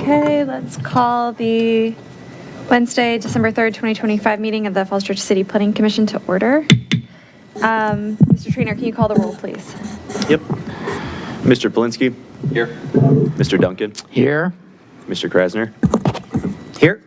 Okay, let's call the Wednesday, December 3rd, 2025 meeting of the Falls Church City Planning Commission to order. Mr. Trainer, can you call the roll, please? Yep. Mr. Polinsky? Here. Mr. Duncan? Here. Mr. Krasner? Here.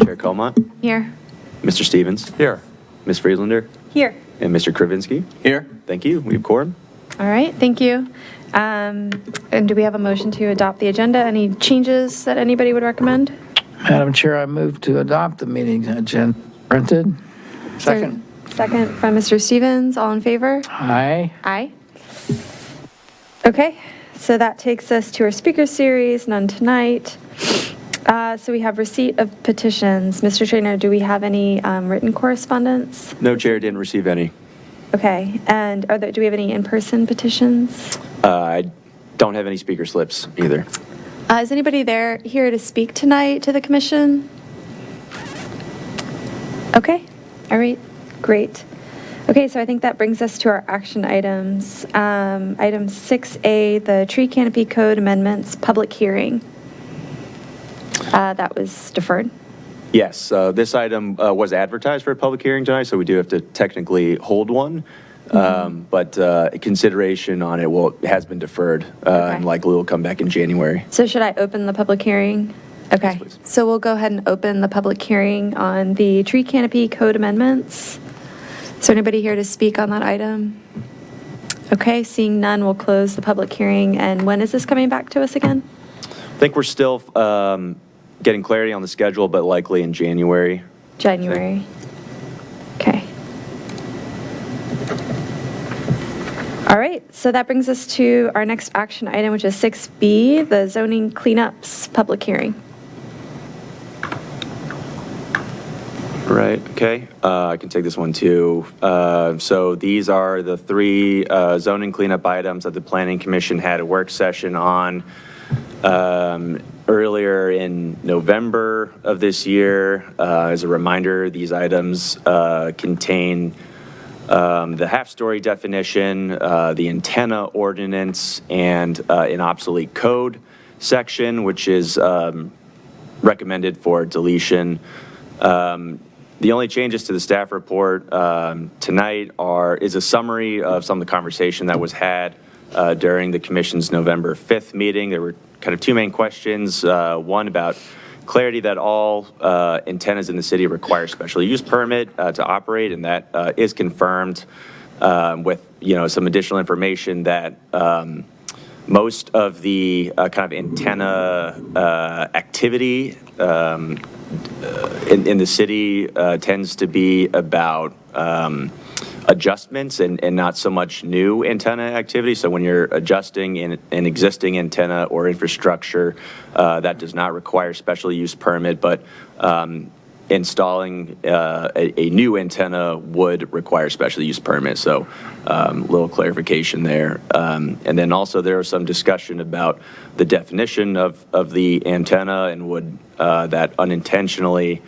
Chair Colmont? Here. Mr. Stevens? Here. Ms. Friedlander? Here. And Mr. Kravinsky? Here. Thank you. We have quorum. All right, thank you. And do we have a motion to adopt the agenda? Any changes that anybody would recommend? Madam Chair, I move to adopt the meeting agenda printed. Second. Second from Mr. Stevens. All in favor? Aye. Aye. Okay, so that takes us to our speaker series, none tonight. So we have receipt of petitions. Mr. Trainer, do we have any written correspondence? No, Chair, didn't receive any. Okay, and do we have any in-person petitions? I don't have any speaker slips either. Is anybody here to speak tonight to the commission? Okay, all right, great. Okay, so I think that brings us to our action items. Item 6A, the tree canopy code amendments, public hearing. That was deferred. Yes, this item was advertised for a public hearing tonight, so we do have to technically hold one. But consideration on it has been deferred and likely will come back in January. So should I open the public hearing? Okay, Yes, please. so we'll go ahead and open the public hearing on the tree canopy code amendments. Is there anybody here to speak on that item? Okay, seeing none, we'll close the public hearing. And when is this coming back to us again? I think we're still getting clarity on the schedule, but likely in January. January. Okay. All right, so that brings us to our next action item, which is 6B, the zoning cleanups public hearing. Right, okay. I can take this one too. So these are the three zoning cleanup items that the Planning Commission had a work session on earlier in November of this year. As a reminder, these items contain the half-story definition, the antenna ordinance, and an obsolete code section, which is recommended for deletion. The only changes to the staff report tonight is a summary of some of the conversation that was had during the Commission's November 5th meeting. There were kind of two main questions. One about clarity that all antennas in the city require special use permit to operate, and that is confirmed with some additional information that most of the kind of antenna activity in the city tends to be about adjustments and not so much new antenna activity. So when you're adjusting an existing antenna or infrastructure, that does not require special use permit, but installing a new antenna would require special use permit. So little clarification there. And then also there was some discussion about the definition of the antenna and would that unintentionally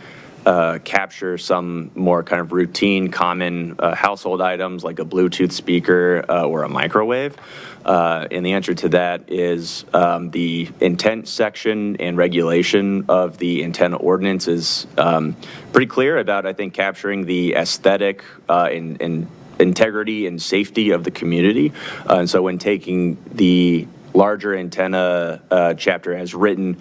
capture some more kind of routine, common household items like a Bluetooth speaker or a microwave. And the answer to that is the intent section and regulation of the antenna ordinance is pretty clear about, I think, capturing the aesthetic and integrity and safety of the community. And so when taking the larger antenna chapter as written,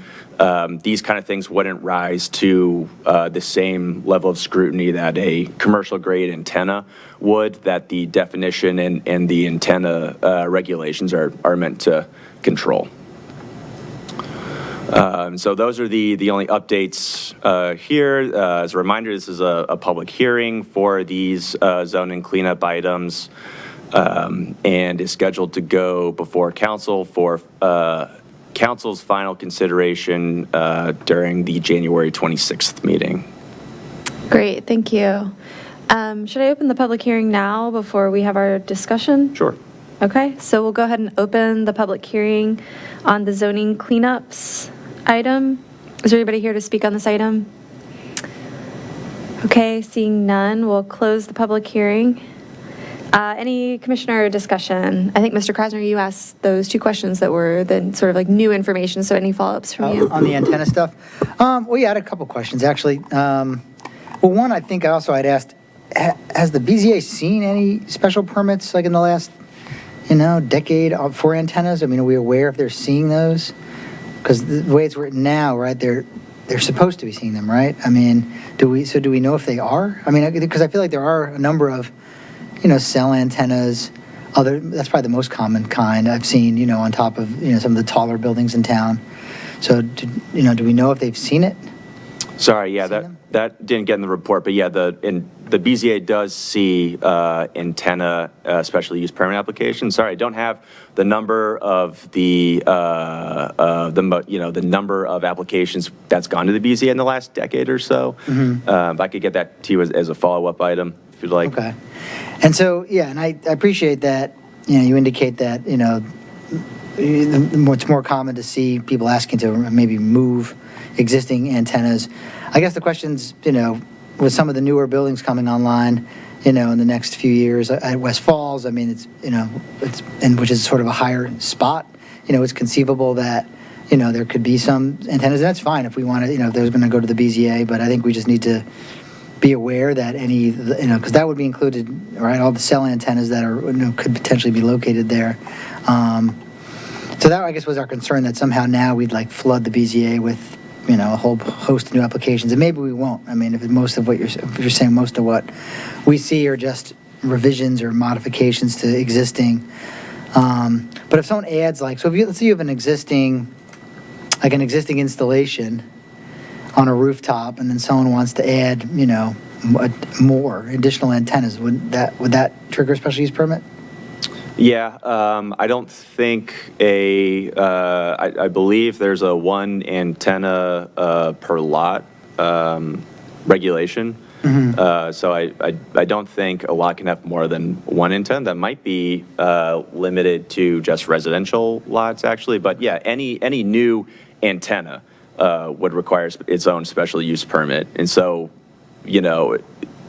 these kind of things wouldn't rise to the same level of scrutiny that a commercial grade antenna would, that the definition and the antenna regulations are meant to control. So those are the only updates here. As a reminder, this is a public hearing for these zoning cleanup items. And is scheduled to go before council for council's final consideration during the January 26th meeting. Great, thank you. Should I open the public hearing now before we have our discussion? Sure. Okay, so we'll go ahead and open the public hearing on the zoning cleanups item. Is there anybody here to speak on this item? Okay, seeing none, we'll close the public hearing. Any commissioner discussion? I think, Mr. Krasner, you asked those two questions that were the sort of like new information, so any follow-ups from you? On the antenna stuff? Well, yeah, I had a couple questions, actually. Well, one, I think I'd asked, has the BZA seen any special permits, like in the last, decade for antennas? I mean, are we aware if they're seeing those? Because the way it's written now, right, they're supposed to be seeing them, right? I mean, do we know if they are? I mean, because I feel like there are a number of, cell antennas, that's probably the most common kind I've seen, on top of, some of the taller buildings in town. So, do we know if they've seen it? Sorry, yeah, Seen them? that didn't get in the report, but yeah, the BZA does see antenna special use permit applications. Sorry, I don't have the number of the number of applications that's gone to the BZA in the last decade or so. I could get that to you as a follow-up item if you'd like. Okay. And so, yeah, and I appreciate that, you indicate that, it's more common to see people asking to maybe move existing antennas. I guess the question's, with some of the newer buildings coming online, in the next few years at West Falls, I mean, it's which is sort of a higher spot, it's conceivable that, there could be some antennas, and that's fine if we want to, if there's going to go to the BZA, but I think we just need to be aware that any, because that would be included, right, all the cell antennas that are, could potentially be located there. So that, I guess, was our concern, that somehow now we'd like flood the BZA with, a whole host of new applications, and maybe we won't. I mean, if you're saying most of what we see are just revisions or modifications to existing. But if someone adds, let's say you have an existing installation on a rooftop, and then someone wants to add, more additional antennas, would that trigger a special use permit? Yeah, I don't think I believe there's a one antenna per lot regulation. So I don't think a lot can have more than one antenna. That might be limited to just residential lots, actually. But yeah, any new antenna would require its own special use permit. And so,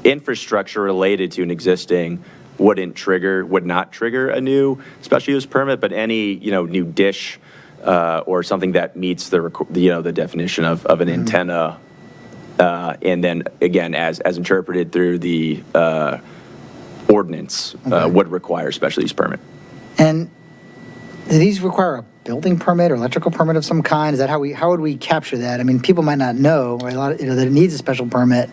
infrastructure related to an existing would not trigger a new special use permit, but any, new dish or something that meets the definition of an antenna, and then again, as interpreted through the ordinance, would require a special use permit. And do these require a building permit or electrical permit of some kind? Is that how would we capture that? I mean, people might not know, right, that it needs a special permit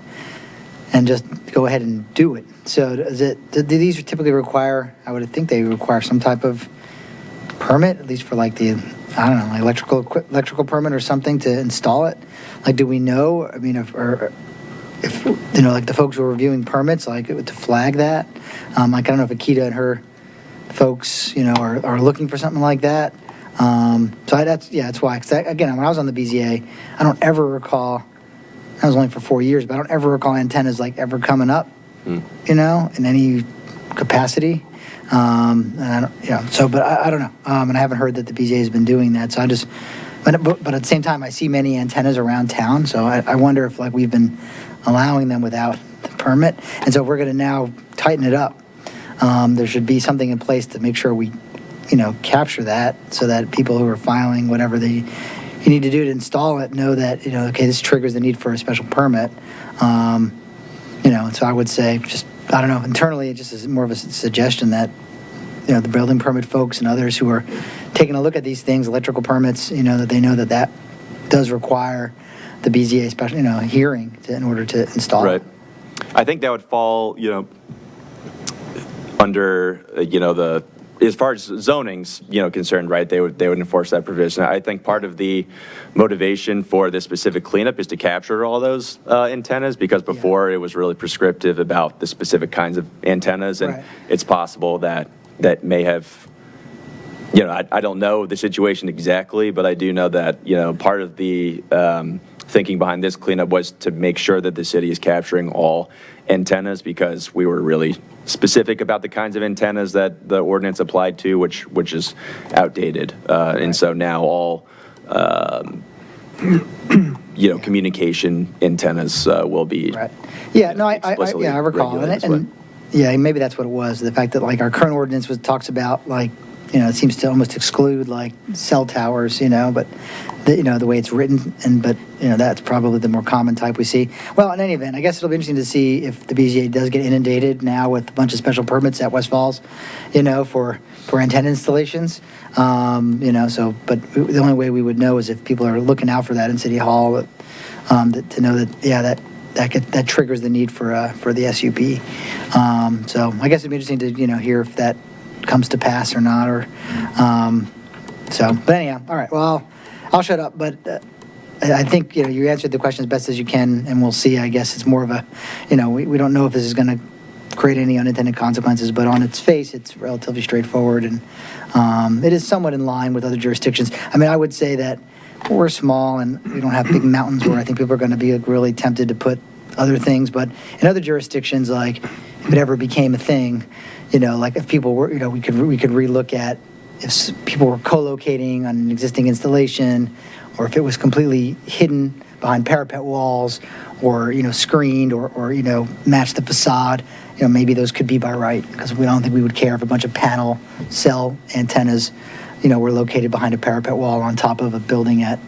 and just go ahead and do it. So do these typically require, I would think they require some type of permit, at least for like the, I don't know, electrical permit or something to install it? Like, do we know, I mean, if like the folks who are reviewing permits, like to flag that? Like, I don't know if Akita and her folks, are looking for something like that. So that's why. Because again, when I was on the BZA, I don't ever recall. That was only for 4 years, but I don't ever recall antennas like ever coming up, in any capacity. And I don't, so, but I don't know. And I haven't heard that the BZA has been doing that. So I just, but at the same time, I see many antennas around town. So I wonder if like we've been allowing them without the permit. And so if we're going to now tighten it up, there should be something in place to make sure we, capture that, so that people who are filing whatever you need to do to install it know that, okay, this triggers the need for a special permit. So I would say just, I don't know, internally, it just is more of a suggestion that, the building permit folks and others who are taking a look at these things, electrical permits, that they know that does require the BZA special, hearing in order to install Right. it. I think that would fall, under, as far as zoning's, concerned, right, they would enforce that provision. I think part of the motivation for this specific cleanup is to capture all those antennas, because before it was really prescriptive about the specific kinds of antennas, and Right. it's possible that may have, I don't know the situation exactly, but I do know that, part of the thinking behind this cleanup was to make sure that the city is capturing all antennas, because we were really specific about the kinds of antennas that the ordinance applied to, which is outdated. And so now all, communication antennas will be Right. Yeah, no, I explicitly recall. regulated this way. Yeah, maybe that's what it was. The fact that like our current ordinance talks about like, it seems to almost exclude like cell towers, but the way it's written, but that's probably the more common type we see. Well, in any event, I guess it'll be interesting to see if the BZA does get inundated now with a bunch of special permits at West Falls, for antenna installations. But the only way we would know is if people are looking out for that in City Hall, to know that, that triggers the need for the SUP. So I guess it'd be interesting to hear if that comes to pass or not, but anyhow, all right. Well, I'll shut up. But I think you answered the question as best as you can, and we'll see. I guess it's more of a, we don't know if this is going to create any unintended consequences, but on its face, it's relatively straightforward, and it is somewhat in line with other jurisdictions. I mean, I would say that we're small and we don't have big mountains where I think people are going to be really tempted to put other things. But in other jurisdictions, like if it ever became a thing, like if people were, we could relook at if people were co-locating on an existing installation, or if it was completely hidden behind parapet walls, or screened, or matched the facade. Maybe those could be by right, because we don't think we would care if a bunch of panel cell antennas were located behind a parapet wall on top of a building at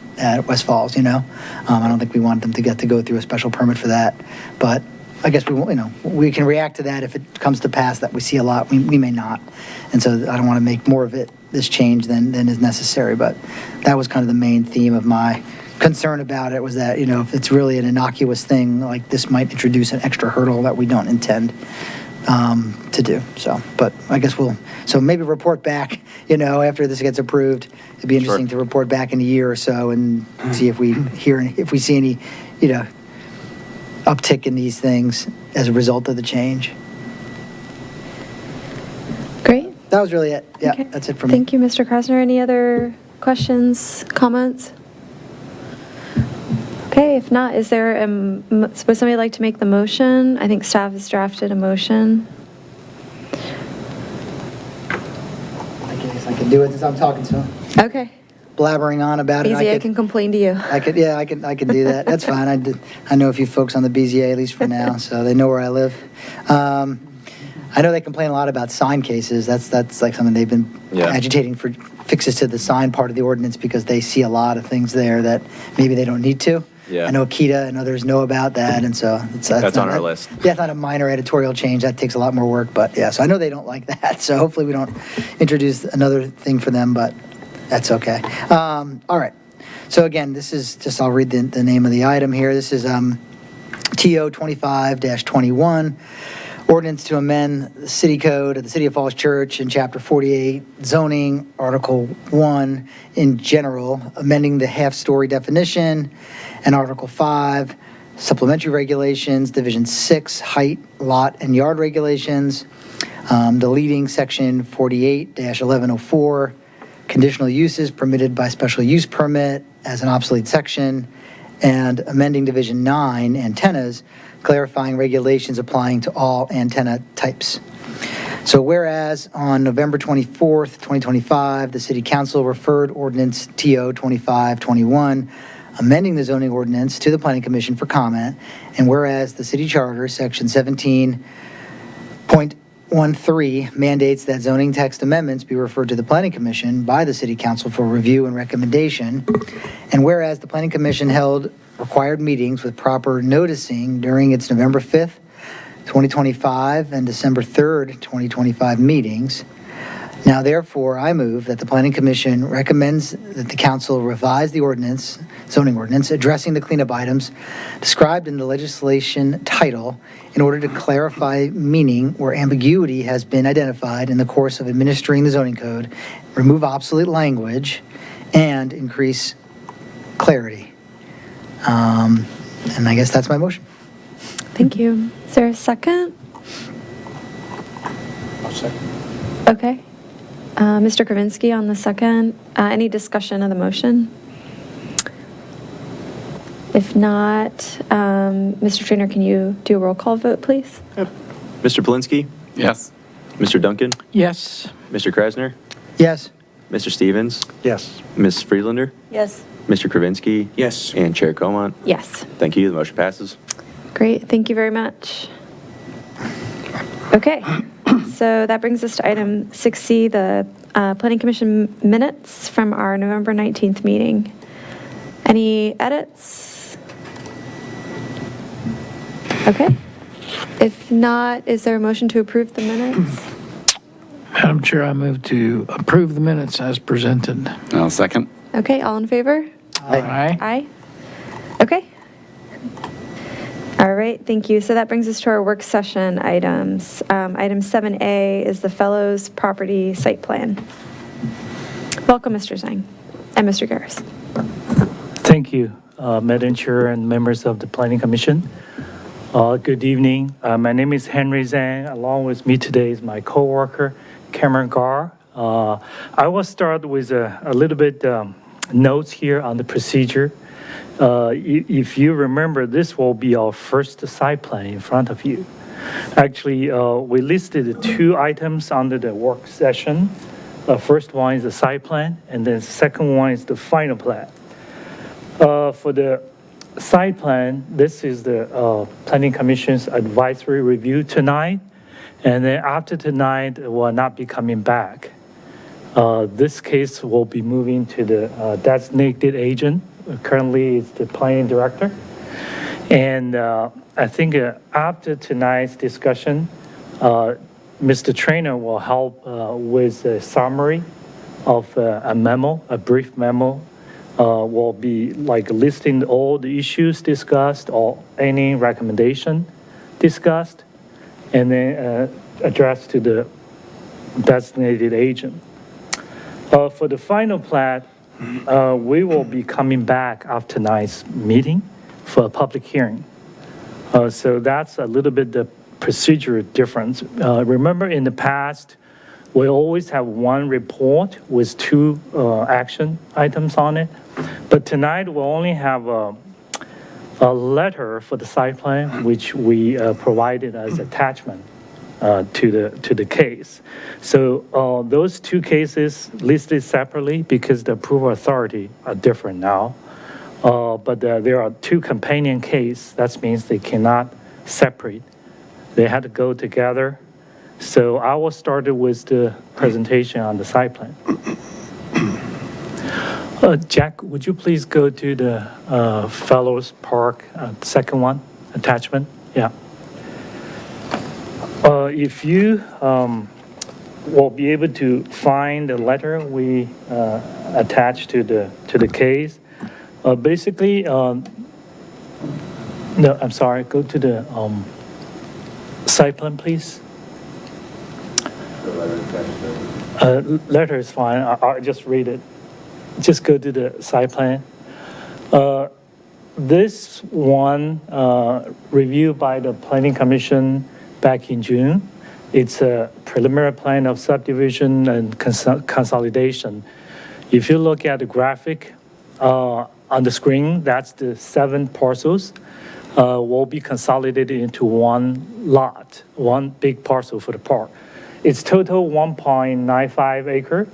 West Falls, I don't think we want them to get to go through a special permit for that. But I guess we can react to that if it comes to pass that we see a lot. We may not. And so I don't want to make more of this change than is necessary. But that was kind of the main theme of my concern about it, was that, if it's really an innocuous thing, like this might introduce an extra hurdle that we don't intend to do. So, but I guess so maybe report back, after this gets approved. It'd be interesting to report back in a year or so and see if we see any, uptick in these things as a result of the change. Great. That was really it. Yeah, Okay. That's it for me. Thank you, Mr. Krasner. Any other questions, comments? Okay, if not, would somebody like to make the motion? I think staff has drafted a motion. I guess I can do it since I'm talking to him. Okay. Blabbering on about it. BZA can complain to you. I could do that. That's fine. I know a few folks on the BZA, at least for now, so they know where I live. I know they complain a lot about sign cases. That's like something they've been agitating for fixes to the sign part of the ordinance, because they see a lot of things there that maybe they don't need to. Yeah. I know Akita and others know about that, and so that's on our list. Yeah, it's not a minor editorial change. That takes a lot more work, but yeah, so I know they don't like that. So hopefully we don't introduce another thing for them, but that's okay. All right. So again, this is just, I'll read the name of the item here. This is TO 25-21, ordinance to amend the city code of the City of Falls Church in Chapter 48, zoning, Article 1 in general, amending the half-story definition, and Article 5, supplementary regulations, Division 6, height, lot, and yard regulations, deleting Section 48-1104, conditional uses permitted by special use permit as an obsolete section, and amending Division 9, antennas, clarifying regulations applying to all antenna types. So whereas on November 24th, 2025, the City Council referred ordinance TO 2521, amending the zoning ordinance, to the Planning Commission for comment, and whereas the City Charter, Section 17.13, mandates that zoning text amendments be referred to the Planning Commission by the City Council for review and recommendation, and whereas the Planning Commission held required meetings with proper noticing during its November 5th, 2025 and December 3rd, 2025 meetings. Now, therefore, I move that the Planning Commission recommends that the council revise the zoning ordinance, addressing the cleanup items described in the legislation title in order to clarify meaning where ambiguity has been identified in the course of administering the zoning code, remove obsolete language, and increase clarity. And I guess that's my motion. Thank you. Is there a second? I'll second. Okay. Mr. Kravinsky on the second. Any discussion of the motion? If not, Mr. Trainer, can you do a roll call vote, please? Mr. Polinsky? Yes. Mr. Duncan? Yes. Mr. Krasner? Yes. Mr. Stevens? Yes. Ms. Friedlander? Yes. Mr. Kravinsky? Yes. And Chair Comont? Yes. Thank you. The motion passes. Great. Thank you very much. Okay, so that brings us to item 6C, the Planning Commission minutes from our November 19th meeting. Any edits? Okay. If not, is there a motion to approve the minutes? Madam Chair, I move to approve the minutes as presented. I'll second. Okay, all in favor? Aye. Aye. Okay. All right, thank you. So that brings us to our work session items. Item 7A is the Fellows Property Site Plan. Welcome, Mr. Zhang and Mr. Garris. Thank you, Madam Chair and members of the Planning Commission. Good evening. My name is Henry Zhang. Along with me today is my coworker, Cameron Gar. I will start with a little bit notes here on the procedure. If you remember, this will be our first site plan in front of you. Actually, we listed 2 items under the work session. First one is the site plan, and then the second one is the final plan. For the site plan, this is the Planning Commission's advisory review tonight, and then after tonight, it will not be coming back. This case will be moving to the designated agent. Currently, it's the planning director. And I think after tonight's discussion, Mr. Trainer will help with a summary of a memo, a brief memo. Will be like listing all the issues discussed or any recommendation discussed, and then addressed to the designated agent. For the final plat, we will be coming back after tonight's meeting for a public hearing. So that's a little bit the procedure difference. Remember in the past, we always have one report with 2 action items on it. But tonight we'll only have a letter for the site plan, which we provided as attachment to the case. So those 2 cases listed separately because the approval authority are different now. But there are 2 companion cases. That means they cannot separate. They had to go together. So I will start with the presentation on the site plan. Jack, would you please go to the Fellows Park, second one, attachment? Yeah. If you will be able to find the letter we attached to the case, basically, no, I'm sorry, go to the site plan, please. Letter is fine. I'll just read it. Just go to the site plan. This one reviewed by the Planning Commission back in June. It's a preliminary plan of subdivision and consolidation. If you look at the graphic on the screen, that's the 7 parcels will be consolidated into one lot, one big parcel for the park. It's total 1.95 acre,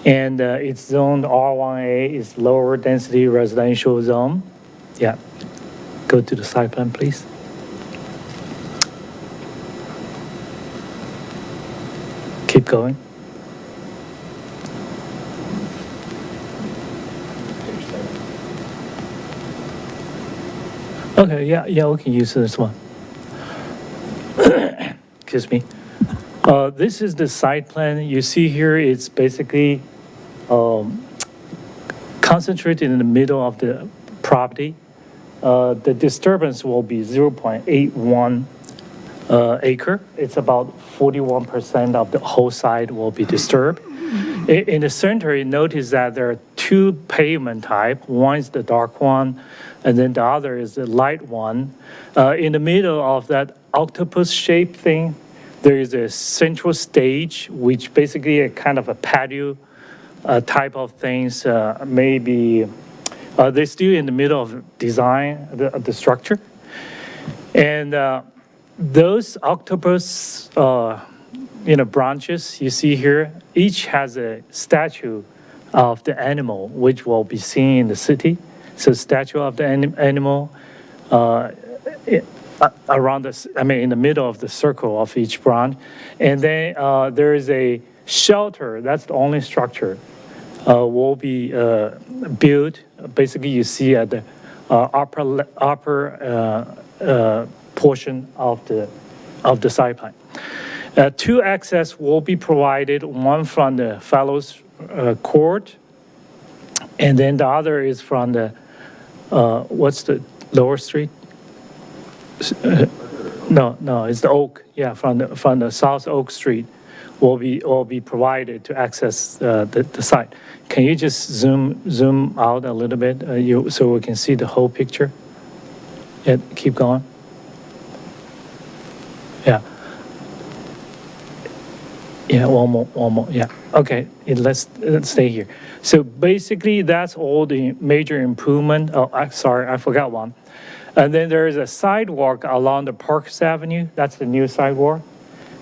and it's zoned R1A, is lower density residential zone. Yeah, go to the site plan, please. Keep going. Okay, yeah, we can use this one. Excuse me. This is the site plan. You see here, it's basically concentrated in the middle of the property. The disturbance will be 0.81 acre. It's about 41% of the whole site will be disturbed. In the center, you notice that there are 2 pavement type. One is the dark one, and then the other is the light one. In the middle of that octopus-shaped thing, there is a central stage, which basically a kind of a patio type of things. Maybe they're still in the middle of design the structure. And those octopus branches you see here, each has a statue of the animal, which will be seen in the city. So statue of the animal. around this, in the middle of the circle of each branch. And then there is a shelter, that's the only structure, will be built. Basically, you see at the upper portion of the site plan. Two access will be provided, one from the Fellows Court, and then the other is from the, what's the lower street? No, it's the Oak. Yeah, from the South Oak Street will be provided to access the site. Can you just zoom out a little bit so we can see the whole picture? Yeah, keep going. Yeah. Yeah, one more. Yeah. Okay, let's stay here. So basically, that's all the major improvement. Oh, sorry, I forgot one. And then there is a sidewalk along the Parks Avenue. That's the new sidewalk.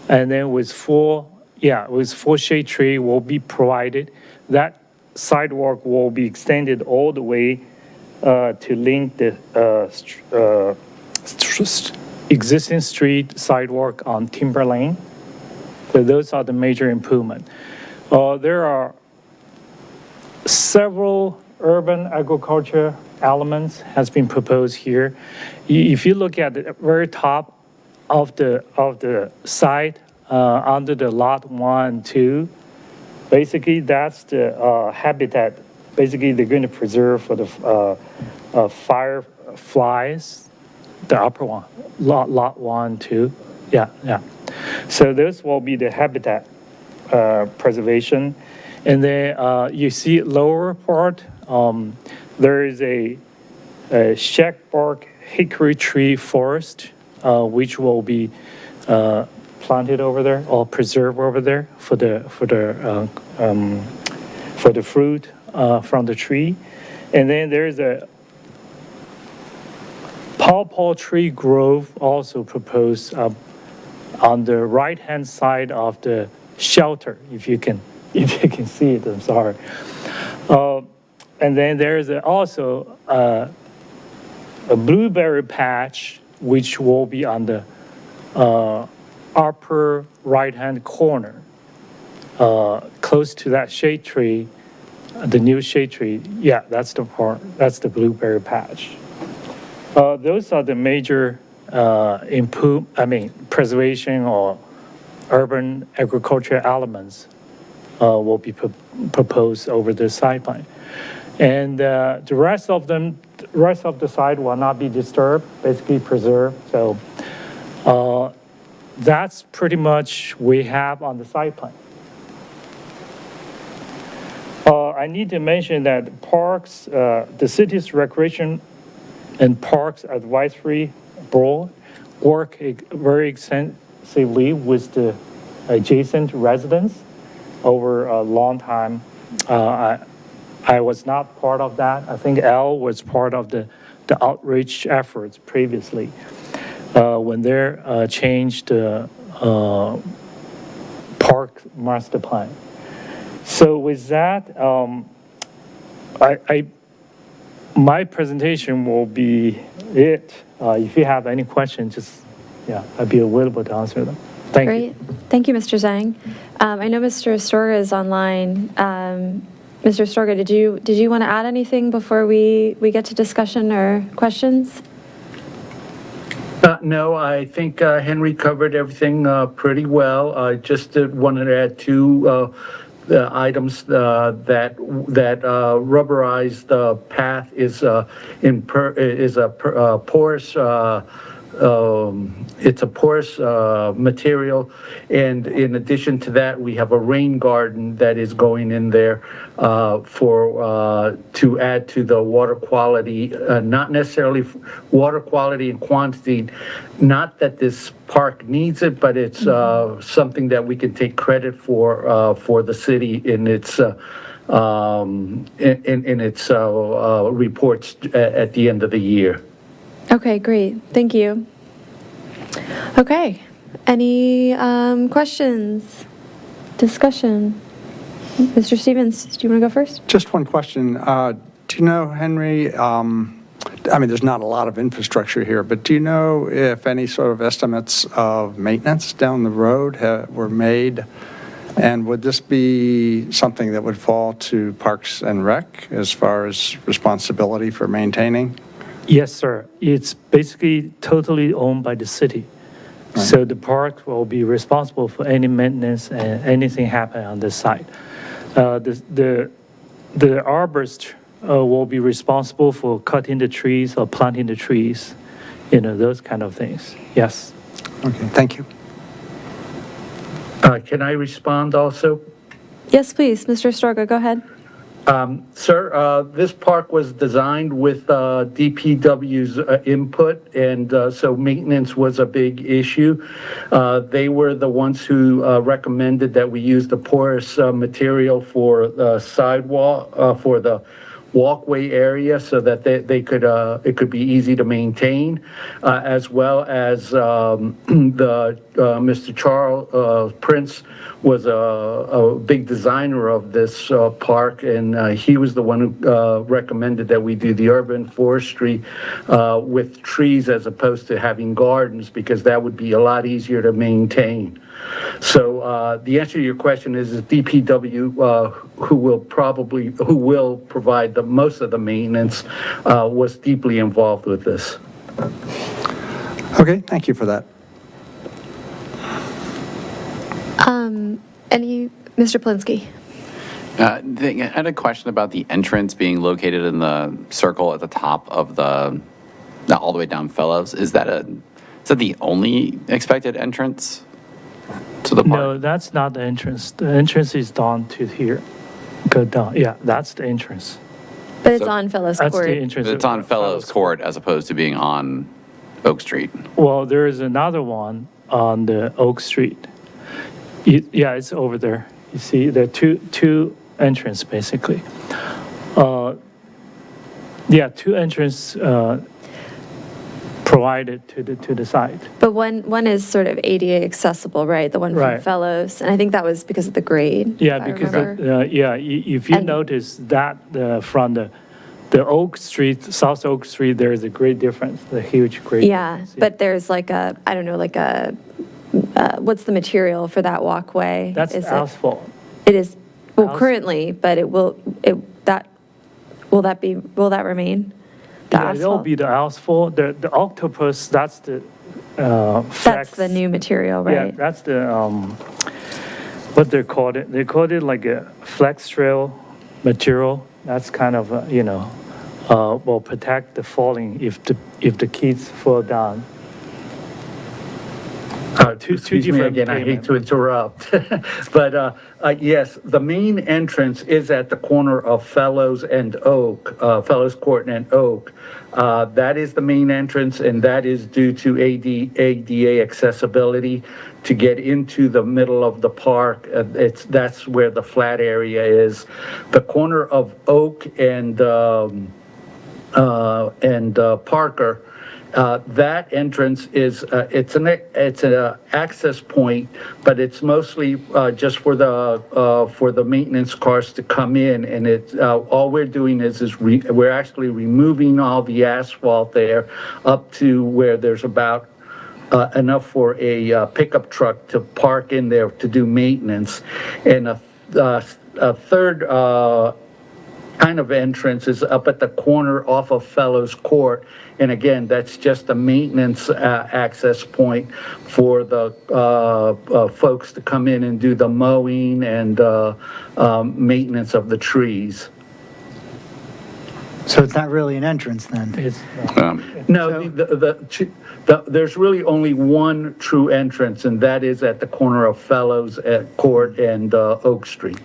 And then with full shade tree will be provided. That sidewalk will be extended all the way to link the existing street sidewalk on Timber Lane. So those are the major improvements. There are several urban agriculture elements has been proposed here. If you look at the very top of the site under the lot 1 and 2, basically that's the habitat. Basically, they're going to preserve for the fireflies, the upper one, lot 1, 2. Yeah. So this will be the habitat preservation. And then you see lower part, there is a shagbark hickory tree forest, which will be planted over there or preserved over there for the fruit from the tree. And then there's a pawpaw tree grove also proposed on the right-hand side of the shelter, if you can see it. I'm sorry. And then there's also a blueberry patch, which will be on the upper right-hand corner, close to that shade tree, the new shade tree. Yeah, that's the part. That's the blueberry patch. Those are the major preservation or urban agriculture elements will be proposed over the site plan. And the rest of the site will not be disturbed, basically preserved. So that's pretty much we have on the site plan. I need to mention that parks, the city's recreation and parks advisory board work very extensively with the adjacent residents over a long time. I was not part of that. I think Al was part of the outreach efforts previously when they changed the park master plan. So with that, my presentation will be it. If you have any questions, I'd be available to answer them. Thank you. Great. Thank you, Mr. Zhang. I know Mr. Astorga is online. Mr. Astorga, did you want to add anything before we get to discussion or questions? No, I think Henry covered everything pretty well. I just wanted to add two items that rubberized path is a porous. It's a porous material, and in addition to that, we have a rain garden that is going in there to add to the water quality, not necessarily water quality and quantity. Not that this park needs it, but it's something that we can take credit for the city in its reports at the end of the year. Okay, great. Thank you. Okay. Any questions? Discussion? Mr. Stevens, do you want to go first? Just one question. Do you know, Henry, I mean, there's not a lot of infrastructure here, but do you know if any sort of estimates of maintenance down the road were made? And would this be something that would fall to Parks and Rec as far as responsibility for maintaining? Yes, sir. It's basically totally owned by the city. So the park will be responsible for any maintenance and anything happen on this site. The arborist will be responsible for cutting the trees or planting the trees, those kind of things. Yes. Okay, thank you. Can I respond also? Yes, please, Mr. Storga, go ahead. Sir, this park was designed with DPW's input, and so maintenance was a big issue. They were the ones who recommended that we use the porous material for the sidewalk, for the walkway area, so that they could it could be easy to maintain, as well as Mr. Charles Prince was a big designer of this park, and he was the one who recommended that we do the urban forestry with trees as opposed to having gardens, because that would be a lot easier to maintain. So the answer to your question is DPW, who will provide the most of the maintenance, was deeply involved with this. Okay, thank you for that. Mr. Polinsky? I had a question about the entrance being located in the circle at the top of not all the way down Fellows. Is that the only expected entrance to the park? No, that's not the entrance. The entrance is down to here. Go down. Yeah, that's the entrance. But it's So on Fellows That's Court. the entrance. It's on Fellows Court as opposed to being on Oak Street. Well, there is another one on the Oak Street. Yeah, it's over there. You see, there are two entrance basically. Two entrance provided to the site. But one is sort of ADA accessible, right? The one from Right. Fellows. And I think that was because of the grade. Yeah, if I because remember. if you And- notice that from the Oak Street, South Oak Street, there is a great difference, the huge grade. Yeah, difference. but there's like what's the material for that walkway? That's Is asphalt. It is, well, Asphalt. currently, but will that remain? The Yeah, it'll asphalt? be the asphalt. The octopus, that's the That's flex. the new material, Yeah, right? that's the what they called it. They called it like a flex trail material. That's kind of will protect the falling if the kids fall down. Excuse me different again, I hate payment. to interrupt. But yes, the main entrance is at the corner of Fellows and Oak, Fellows Court and Oak. That is the main entrance, and that is due to ADA accessibility to get into the middle of the park. That's where the flat area is. The corner of Oak and Parker, that entrance is it's an access point, but it's mostly just for the maintenance cars to come in, and all we're doing is we're actually removing all the asphalt there up to where there's about enough for a pickup truck to park in there to do maintenance, and a third kind of entrance is up at the corner off of Fellows Court. And again, that's just a maintenance access point for the folks to come in and do the mowing and maintenance of the trees. So it's not really an entrance then? It's No, there's really only one true entrance, and that is at the corner of Fellows Court and Oak Street.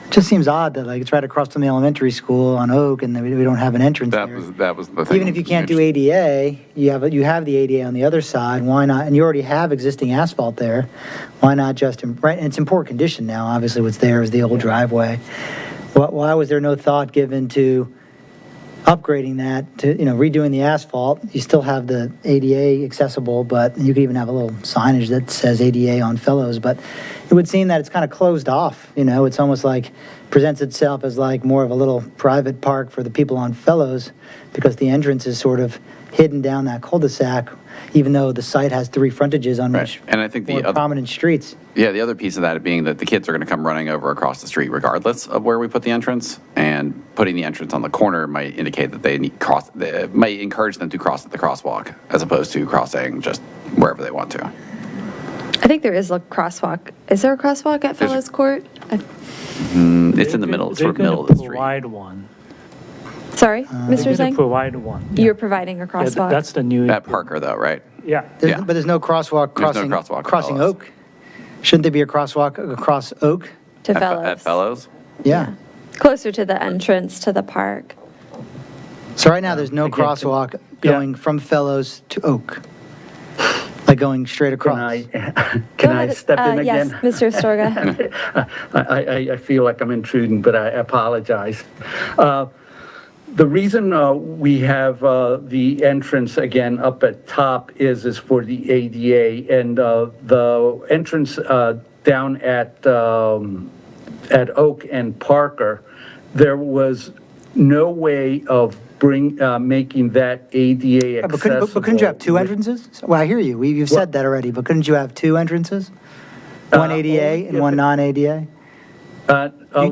It just seems odd that it's right across from the elementary school on Oak and we don't have an entrance That there. was the thing. Even if you can't do ADA, you have the ADA on the other side, why not? And you already have existing asphalt there. Why not just, right, and it's in poor condition now, obviously what's there is the old driveway. Why was there no thought given to upgrading that, to, redoing the asphalt? You still have the ADA accessible, but you could even have a little signage that says ADA on Fellows, but it would seem that it's kind of closed off, it's almost like presents itself as like more of a little private park for the people on Fellows because the entrance is sort of hidden down that cul-de-sac, even though the site has 3 frontages on Right. which And I think the more other, prominent streets. yeah, the other piece of that being that the kids are going to come running over across the street regardless of where we put the entrance, and putting the entrance on the corner might indicate that they need might encourage them to cross at the crosswalk as opposed to crossing just wherever they want to. I think there is a crosswalk. Is there a crosswalk at Fellows Court? It's in the middle, They're sort of gonna middle of the street. Provide one. Sorry, They're Mr. going to Zhang? provide one. You're providing a Yeah, crosswalk? that's the new. At Parker though, right? Yeah. Yeah. But there's no crosswalk There's no crossing, crosswalk at crossing Fellows. Oak. Shouldn't there be a crosswalk across Oak? To At Fellows. Fellows? Yeah. Closer to the entrance to the park. So right now, there's no Again, crosswalk yeah. going from Fellows to Oak, like going straight across. Can Go I ahead. step in Yes, again? Mr. Astorga. I feel like I'm intruding, but I apologize. The reason we have the entrance again up at top is for the ADA, and the entrance down at Oak and Parker, there was no way of making that ADA But accessible. couldn't you have 2 entrances? Well, I hear you. You've said that already, but couldn't you have 2 entrances? One ADA and if one it- non-ADA? We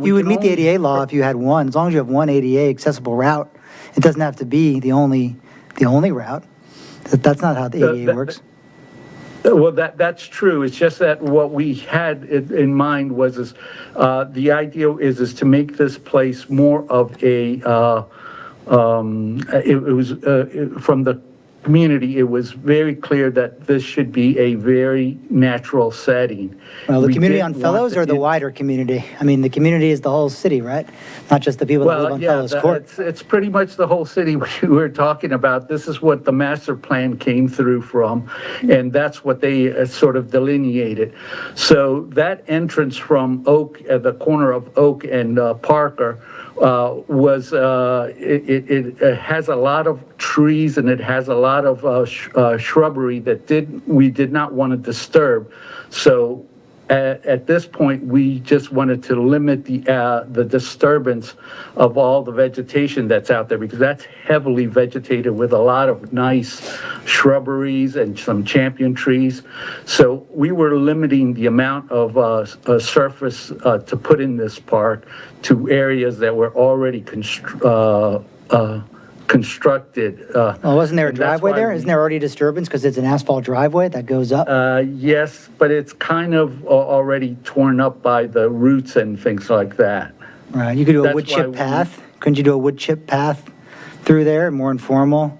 You would can meet the only- ADA law if you had one. As long as you have one ADA accessible route, it doesn't have to be the only route. That's not how the ADA works. Well, that's true. It's just that what we had in mind was the idea is to make this place more of a, it was, from the community, it was very clear that this should be a very natural setting. Well, the We community didn't on want Fellows or the wider community? I mean, the community is the whole city, right? Not just the people that live Well, on yeah, Fellows Court. it's pretty much the whole city we were talking about. This is what the master plan came through from, and that's what they sort of delineated. So that entrance from Oak, at the corner of Oak and Parker, was, it has a lot of trees and it has a lot of shrubbery that we did not want to disturb. So at this point, we just wanted to limit the disturbance of all the vegetation that's out there, because that's heavily vegetated with a lot of nice shrubberies and some champion trees. So we were limiting the amount of surface to put in this park to areas that were already constructed. Well, wasn't there a and that's driveway why there? we- Isn't there already disturbance because it's an asphalt driveway that goes up? Yes, but it's kind of already torn up by the roots and things like that. Right, you could do a that's wood why chip we- path. Couldn't you do a wood chip path through there, a more informal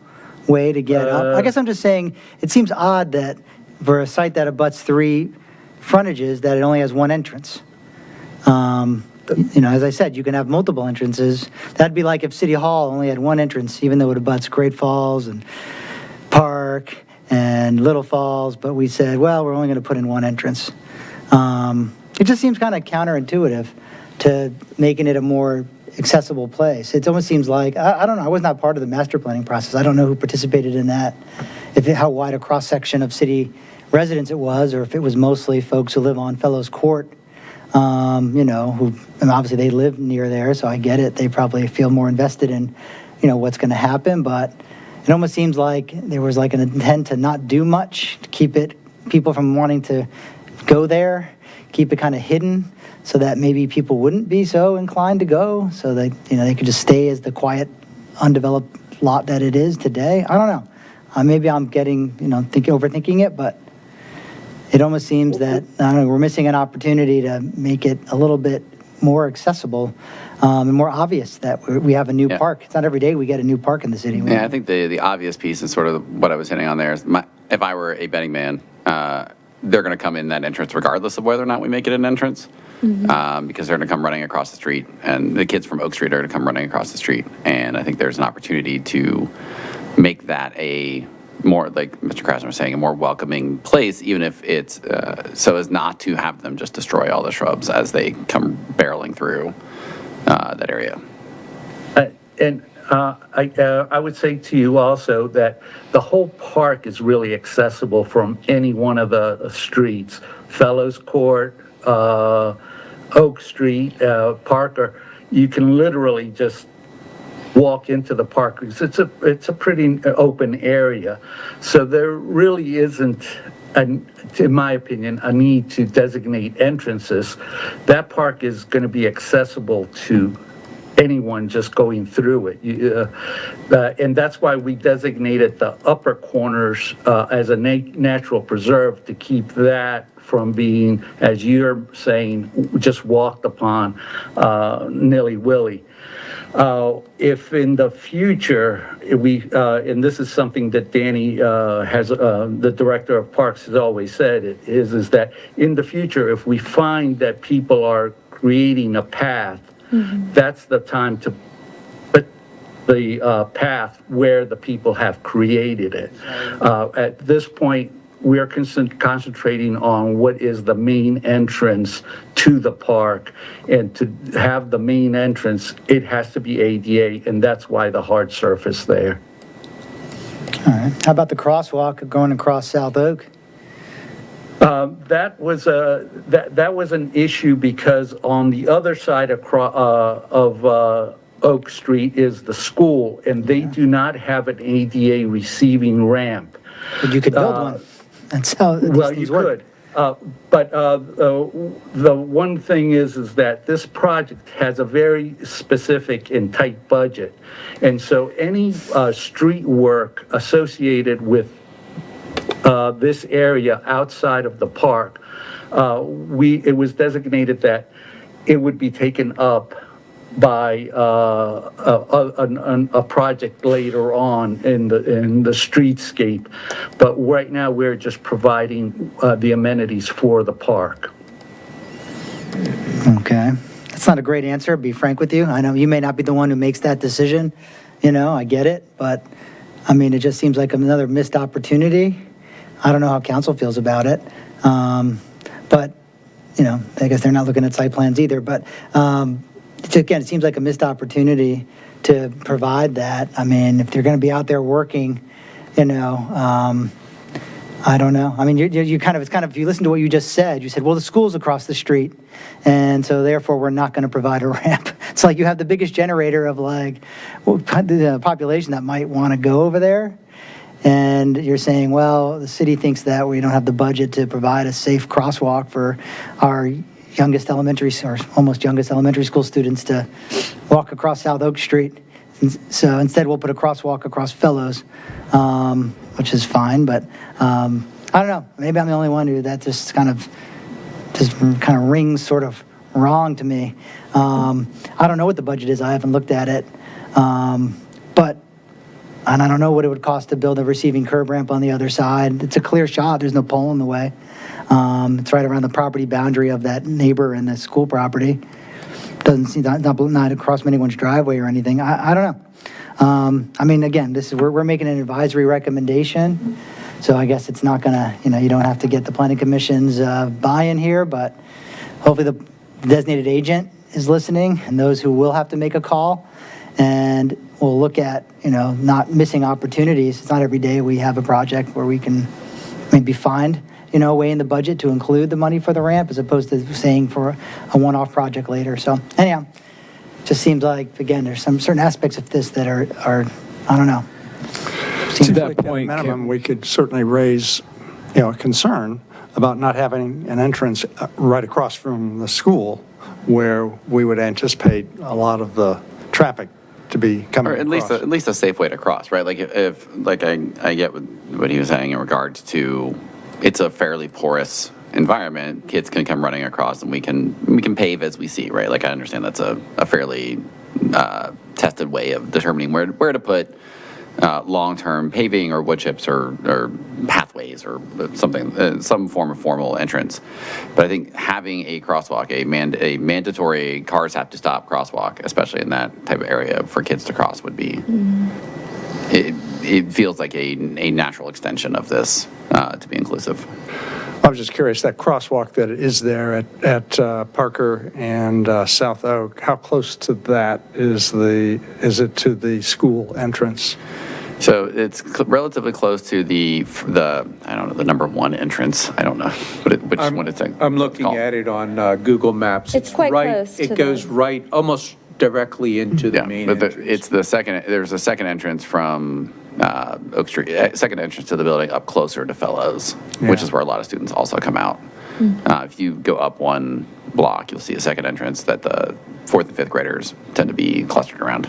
way to get up? I guess I'm just saying, it seems odd that for a site that abuts 3 frontages, that it only has 1 entrance. You know, as I said, you can have multiple entrances. That'd be like if City Hall only had 1 entrance, even though it abuts Great Falls and Park and Little Falls, but we said, well, we're only going to put in 1 entrance. It just seems kind of counterintuitive to making it a more accessible place. It almost seems like, I don't know, I was not part of the master planning process. I don't know who participated in that, how wide a cross-section of city residents it was, or if it was mostly folks who live on Fellows Court, you know, and obviously they live near there, so I get it. They probably feel more invested in, you know, what's going to happen, but it almost seems like there was like an intent to not do much, to keep people from wanting to go there, keep it kind of hidden, so that maybe people wouldn't be so inclined to go, so that, you know, they could just stay as the quiet, undeveloped lot that it is today. I don't know. Maybe I'm getting, you know, overthinking it, but it almost seems that, I don't know, we're missing an opportunity to make it a little bit more accessible and more obvious that we have a new Yeah. park. It's not every day we get a new park in the city. Yeah, I think the obvious piece is sort of what I was hitting on there. Is if I were a betting man, they're going to come in that entrance regardless of whether or not we make it an entrance, because they're going to come running across the street, and the kids from Oak Street are going to come running across the street. And I think there's an opportunity to make that a more, like Mr. Krasner was saying, a more welcoming place, even if it's so as not to have them just destroy all the shrubs as they come barreling through that area. I would say to you also that the whole park is really accessible from any one of the streets. Fellows Court, Oak Street, Parker, you can literally just walk into the park. It's a pretty open area. So there really isn't, in my opinion, a need to designate entrances. That park is going to be accessible to anyone just going through it. And that's why we designated the upper corners as a natural preserve, to keep that from being, as you're saying, just walked upon nilly-willy. If in the future, and this is something that Danny the director of parks has always said, is that in the future, if we find that people are creating a path, that's the time to put the path where the people have created it. At this point, we are concentrating on what is the main entrance to the park. And to have the main entrance, it has to be ADA, and that's why the hard surface there. All right. How about the crosswalk going across South Oak? That was an issue because on the other side of Oak Street is the school, and they do not have an ADA receiving ramp. But you could build one. That's how these Well, you things work. could. But the one thing is that this project has a very specific and tight budget. And so any street work associated with this area outside of the park, it was designated that it would be taken up by a project later on in the streetscape. But right now, we're just providing the amenities for the park. Okay. That's not a great answer, to be frank with you. I know you may not be the one who makes that decision. I get it. But, I mean, it just seems like another missed opportunity. I don't know how council feels about it. But, I guess they're not looking at site plans either. But, again, it seems like a missed opportunity to provide that. I mean, if they're going to be out there working, I don't know. I mean, if you listen to what you just said, you said, well, the school's across the street, and so therefore we're not going to provide a ramp. It's like you have the biggest generator of the population that might want to go over there, and you're saying, well, the city thinks that we don't have the budget to provide a safe crosswalk for our youngest elementary school students to walk across South Oak Street. So instead, we'll put a crosswalk across Fellows, which is fine. But I don't know. Maybe I'm the only one who that just kind of rings sort of wrong to me. I don't know what the budget is. I haven't looked at it. But I don't know what it would cost to build a receiving curb ramp on the other side. It's a clear shot. There's no pole in the way. It's right around the property boundary of that neighbor and the school property. Doesn't seem not across anyone's driveway or anything. I don't know. I mean, again, we're making an advisory recommendation, so I guess it's not gonna. You don't have to get the planning commission's buy-in here, but hopefully the designated agent is listening, and those who will have to make a call, and we'll look at not missing opportunities. It's not every day we have a project where we can maybe find a way in the budget to include the money for the ramp as opposed to saying for a one-off project later. So anyhow, just seems like, again, there's some certain aspects of this that are I don't know. To that point, minimum, we could certainly raise, a concern about not having an entrance right across from the school where we would anticipate a lot of the traffic to be coming across. Or at least a safe way to cross, right? Like if I get what he was saying in regards to, it's a fairly porous environment. Kids can come running across, and we can pave as we see, right? Like I understand that's a fairly tested way of determining where to put long-term paving or wood chips or pathways or something, some form of formal entrance. But I think having a crosswalk, a mandatory cars have to stop crosswalk, especially in that type of area for kids to cross, would be. It feels like a natural extension of this to be inclusive. I was just curious, that crosswalk that is there at Parker and South Oak, how close to that is it to the school entrance? So it's relatively close to the, I don't know, the number one entrance. I don't know which one it's in. I'm looking at it on Google Maps. It's quite right- close to It goes the- right, almost directly into the Yeah, main but entrance. it's the second, there's a second entrance from Oak Street, second entrance to the building up closer to Fellows, which Yeah. is where a lot of students also come out. If you go up one block, you'll see a second entrance that the fourth and fifth graders tend to be clustered around.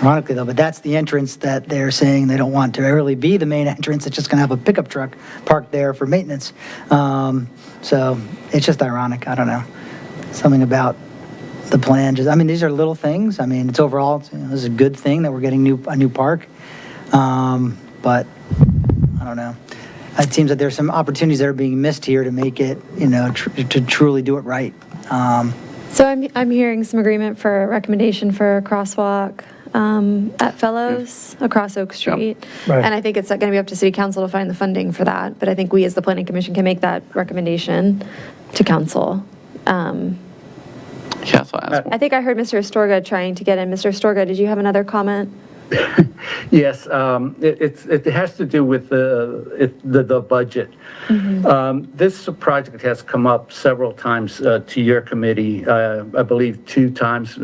Ironically though, but that's the entrance that they're saying they don't want to really be the main entrance. It's just going to have a pickup truck parked there for maintenance. So it's just ironic. I don't know. Something about the plan. Just, I mean, these are little things. I mean, it's overall, this is a good thing that we're getting a new park. But I don't know. It seems that there's some opportunities that are being missed here to make it, to truly do it right. So I'm hearing some agreement for a recommendation for a crosswalk at Fellows across Oak Street. Right. And I think it's going to be up to City Council to find the funding for that, but I think we as the Planning Commission can make that recommendation to council. Yeah, so I asked. I think I heard Mr. Astorga trying to get in. Mr. Astorga, did you have another comment? Yes, it has to do with the budget. This project has come up several times to your committee, I believe 2 times,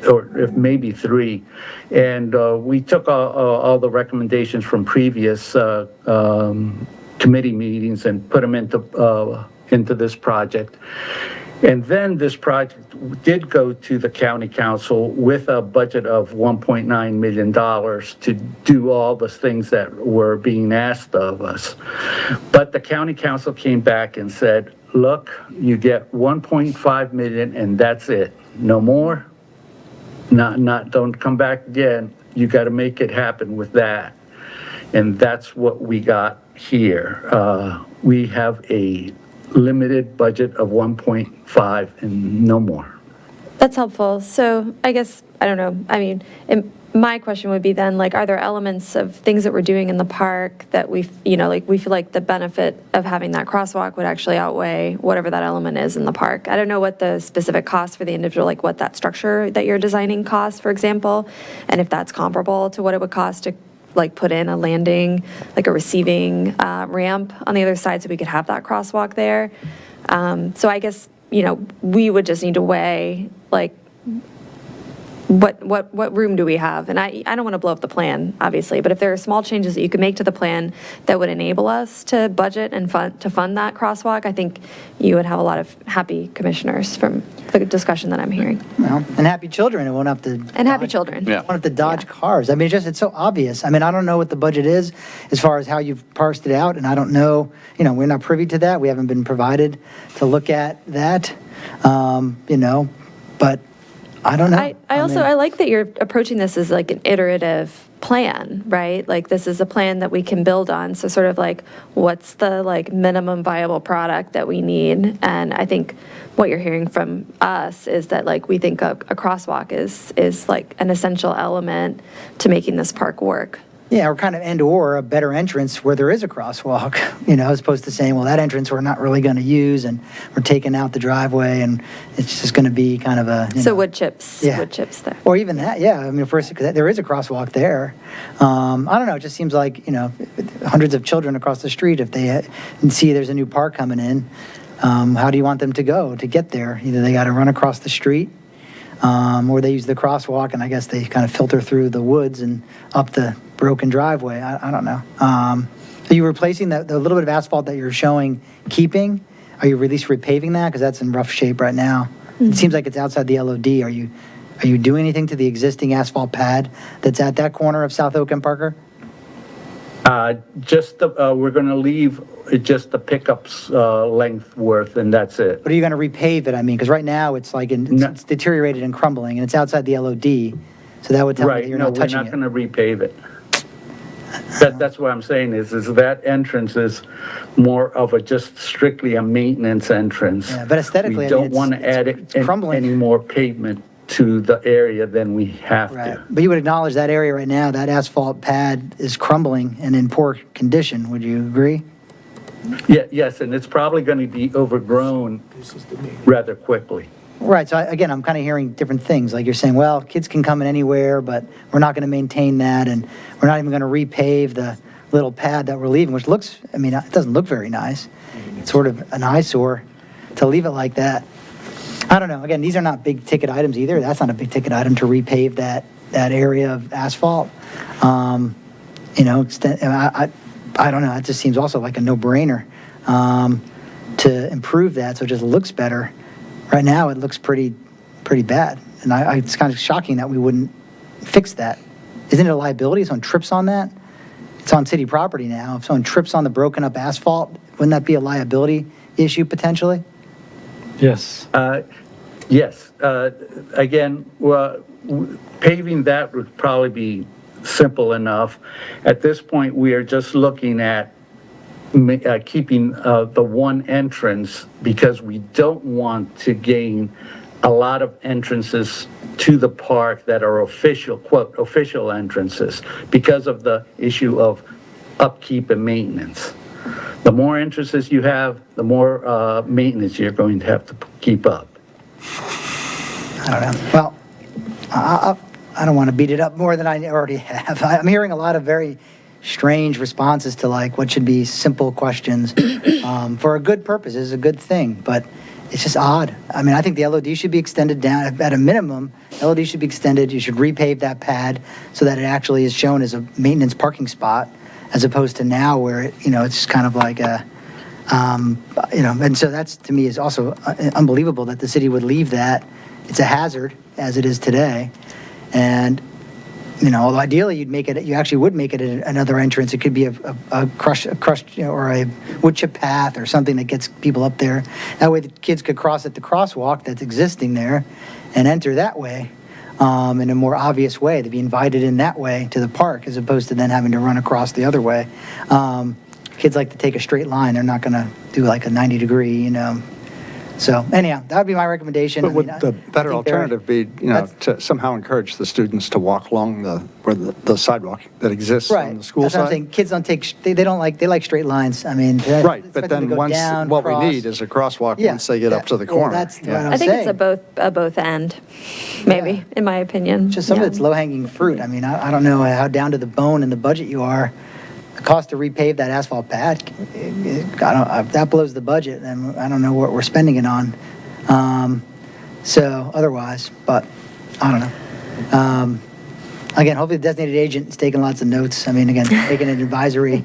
or if maybe 3. And we took all the recommendations from previous committee meetings and put them into this project. And then this project did go to the county council with a budget of $1.9 million to do all the things that were being asked of us. But the county council came back and said, look, you get 1.5 million and that's it. No more. Don't come back again. You got to make it happen with that. And that's what we got here. We have a limited budget of 1.5 and no more. That's helpful. So I guess, I don't know, I mean, my question would be then, like, are there elements of things that we're doing in the park that we feel like the benefit of having that crosswalk would actually outweigh whatever that element is in the park? I don't know what the specific cost for the individual, like what that structure that you're designing costs, for example, and if that's comparable to what it would cost to like put in a landing, like a receiving ramp on the other side so we could have that crosswalk there. So I guess, we would just need to weigh, like, what room do we have? And I don't want to blow up the plan, obviously, but if there are small changes that you could make to the plan that would enable us to budget and fund that crosswalk, I think you would have a lot of happy commissioners from the discussion that I'm hearing. And happy children, it won't have to. And happy children. Yeah. Won't have to dodge cars. I mean, it's so obvious. I mean, I don't know what the budget is as far as how you've parsed it out, and I don't know, we're not privy to that. We haven't been provided to look at that, but I don't know. I like that you're approaching this as like an iterative plan, right? Like this is a plan that we can build on. So sort of like, what's the like minimum viable product that we need? And I think what you're hearing from us is that like we think a crosswalk is like an essential element to making this park work. Yeah, or kind of or a better entrance where there is a crosswalk, as opposed to saying, well, that entrance we're not really going to use and we're taking out the driveway and it's just going to be kind of a, So wood chips Yeah. there. Or even that, yeah. I mean, first, because there is a crosswalk there. I don't know. It just seems like, hundreds of children across the street, if they see there's a new park coming in, how do you want them to go to get there? Either they got to run across the street, or they use the crosswalk, and I guess they kind of filter through the woods and up the broken driveway. I don't know. Are you replacing the little bit of asphalt that you're showing keeping? Are you at least repaving that? Because that's in rough shape right now. Mm-hmm. It seems like it's outside the LOD. Are you doing anything to the existing asphalt pad that's at that corner of South Oak and Parker? We're going to leave just the pickup's length worth, and that's it. But are you going to repave it? I mean, because right now it's like it's deteriorated and crumbling, and it's outside the LOD. So that would tell me that Right, you're no, not we're touching not it. going to repave it. That's what I'm saying is that entrance is more of just strictly a maintenance entrance. Yeah, but aesthetically, We I mean, don't it's- want to add it's crumbling. any more pavement to the area than we have Right. to. But you would acknowledge that area right now, that asphalt pad is crumbling and in poor condition. Would you agree? Yeah, yes, and it's probably going to be overgrown rather quickly. Right, so again, I'm kind of hearing different things, like you're saying, well, kids can come in anywhere, but we're not going to maintain that, and we're not even going to repave the little pad that we're leaving, which looks, I mean, it doesn't look very nice. It's sort of an eyesore to leave it like that. I don't know, again, these are not big ticket items either, that's not a big ticket item to repave that area of asphalt. You know, I don't know, it just seems also like a no-brainer to improve that so it just looks better. Right now, it looks pretty bad, and it's kind of shocking that we wouldn't fix that. Isn't it a liability if someone trips on that? It's on city property now. If someone trips on the broken up asphalt, wouldn't that be a liability issue potentially? Yes. Yes. Again, well, paving that would probably be simple enough. At this point, we are just looking at keeping the one entrance because we don't want to gain a lot of entrances to the park that are official, quote, official entrances because of the issue of upkeep and maintenance. The more entrances you have, the more maintenance you're going to have to keep up. I don't know. Well, I don't want to beat it up more than I already have. I'm hearing a lot of very strange responses to like what should be simple questions for a good purpose. Is a good thing, but it's just odd. I mean, I think the LOD should be extended down at a minimum. LOD should be extended. You should repave that pad so that it actually is shown as a maintenance parking spot, as opposed to now where it, you know, it's kind of like a, you know, and so that's to me is also unbelievable that the city would leave that. It's a hazard as it is today, and you know, although ideally you'd make it, you actually would make it another entrance. It could be a crushed, you know, or a wood chip path or something that gets people up there. That way the kids could cross at the crosswalk that's existing there and enter that way in a more obvious way. To be invited in that way to the park as opposed to then having to run across the other way. Kids like to take a straight line. They're not going to do like a 90-degree, you know. So anyhow, that would be my recommendation. But would I mean, the I better think there- alternative be, you know, to somehow encourage the students to walk along the sidewalk that exists Right. on the school That's what I'm side? saying. Kids don't take, they don't like, they like straight lines. I mean. Right, expect but them to then go once, down, what we cross. need is a crosswalk Yeah, once they get up to the well, corner. that's what Yeah. I'm I think it's saying. a both end, maybe, in my opinion. Just some of Yeah. it's low-hanging fruit. I mean, I don't know how down to the bone in the budget you are. The cost to repave that asphalt pad, if that blows the budget, then I don't know what we're spending it on. So otherwise, but I don't know. Again, hopefully the designated agent is taking lots of notes. I mean, again, taking an advisory,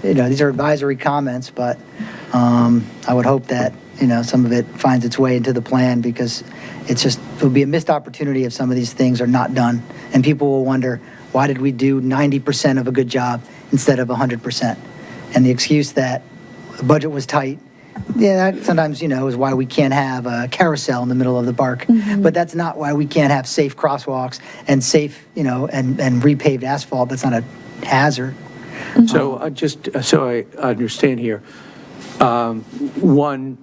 you know, these are advisory comments, but I would hope that, you know, some of it finds its way into the plan because it's just, it would be a missed opportunity if some of these things are not done. And people will wonder, why did we do 90% of a good job instead of 100%? And the excuse that the budget was tight, yeah, that sometimes, you know, is why we can't have a carousel in the middle of the park. But that's not why we can't have safe crosswalks and safe, you know, and repaved asphalt. That's not a hazard. So just so I understand here, one,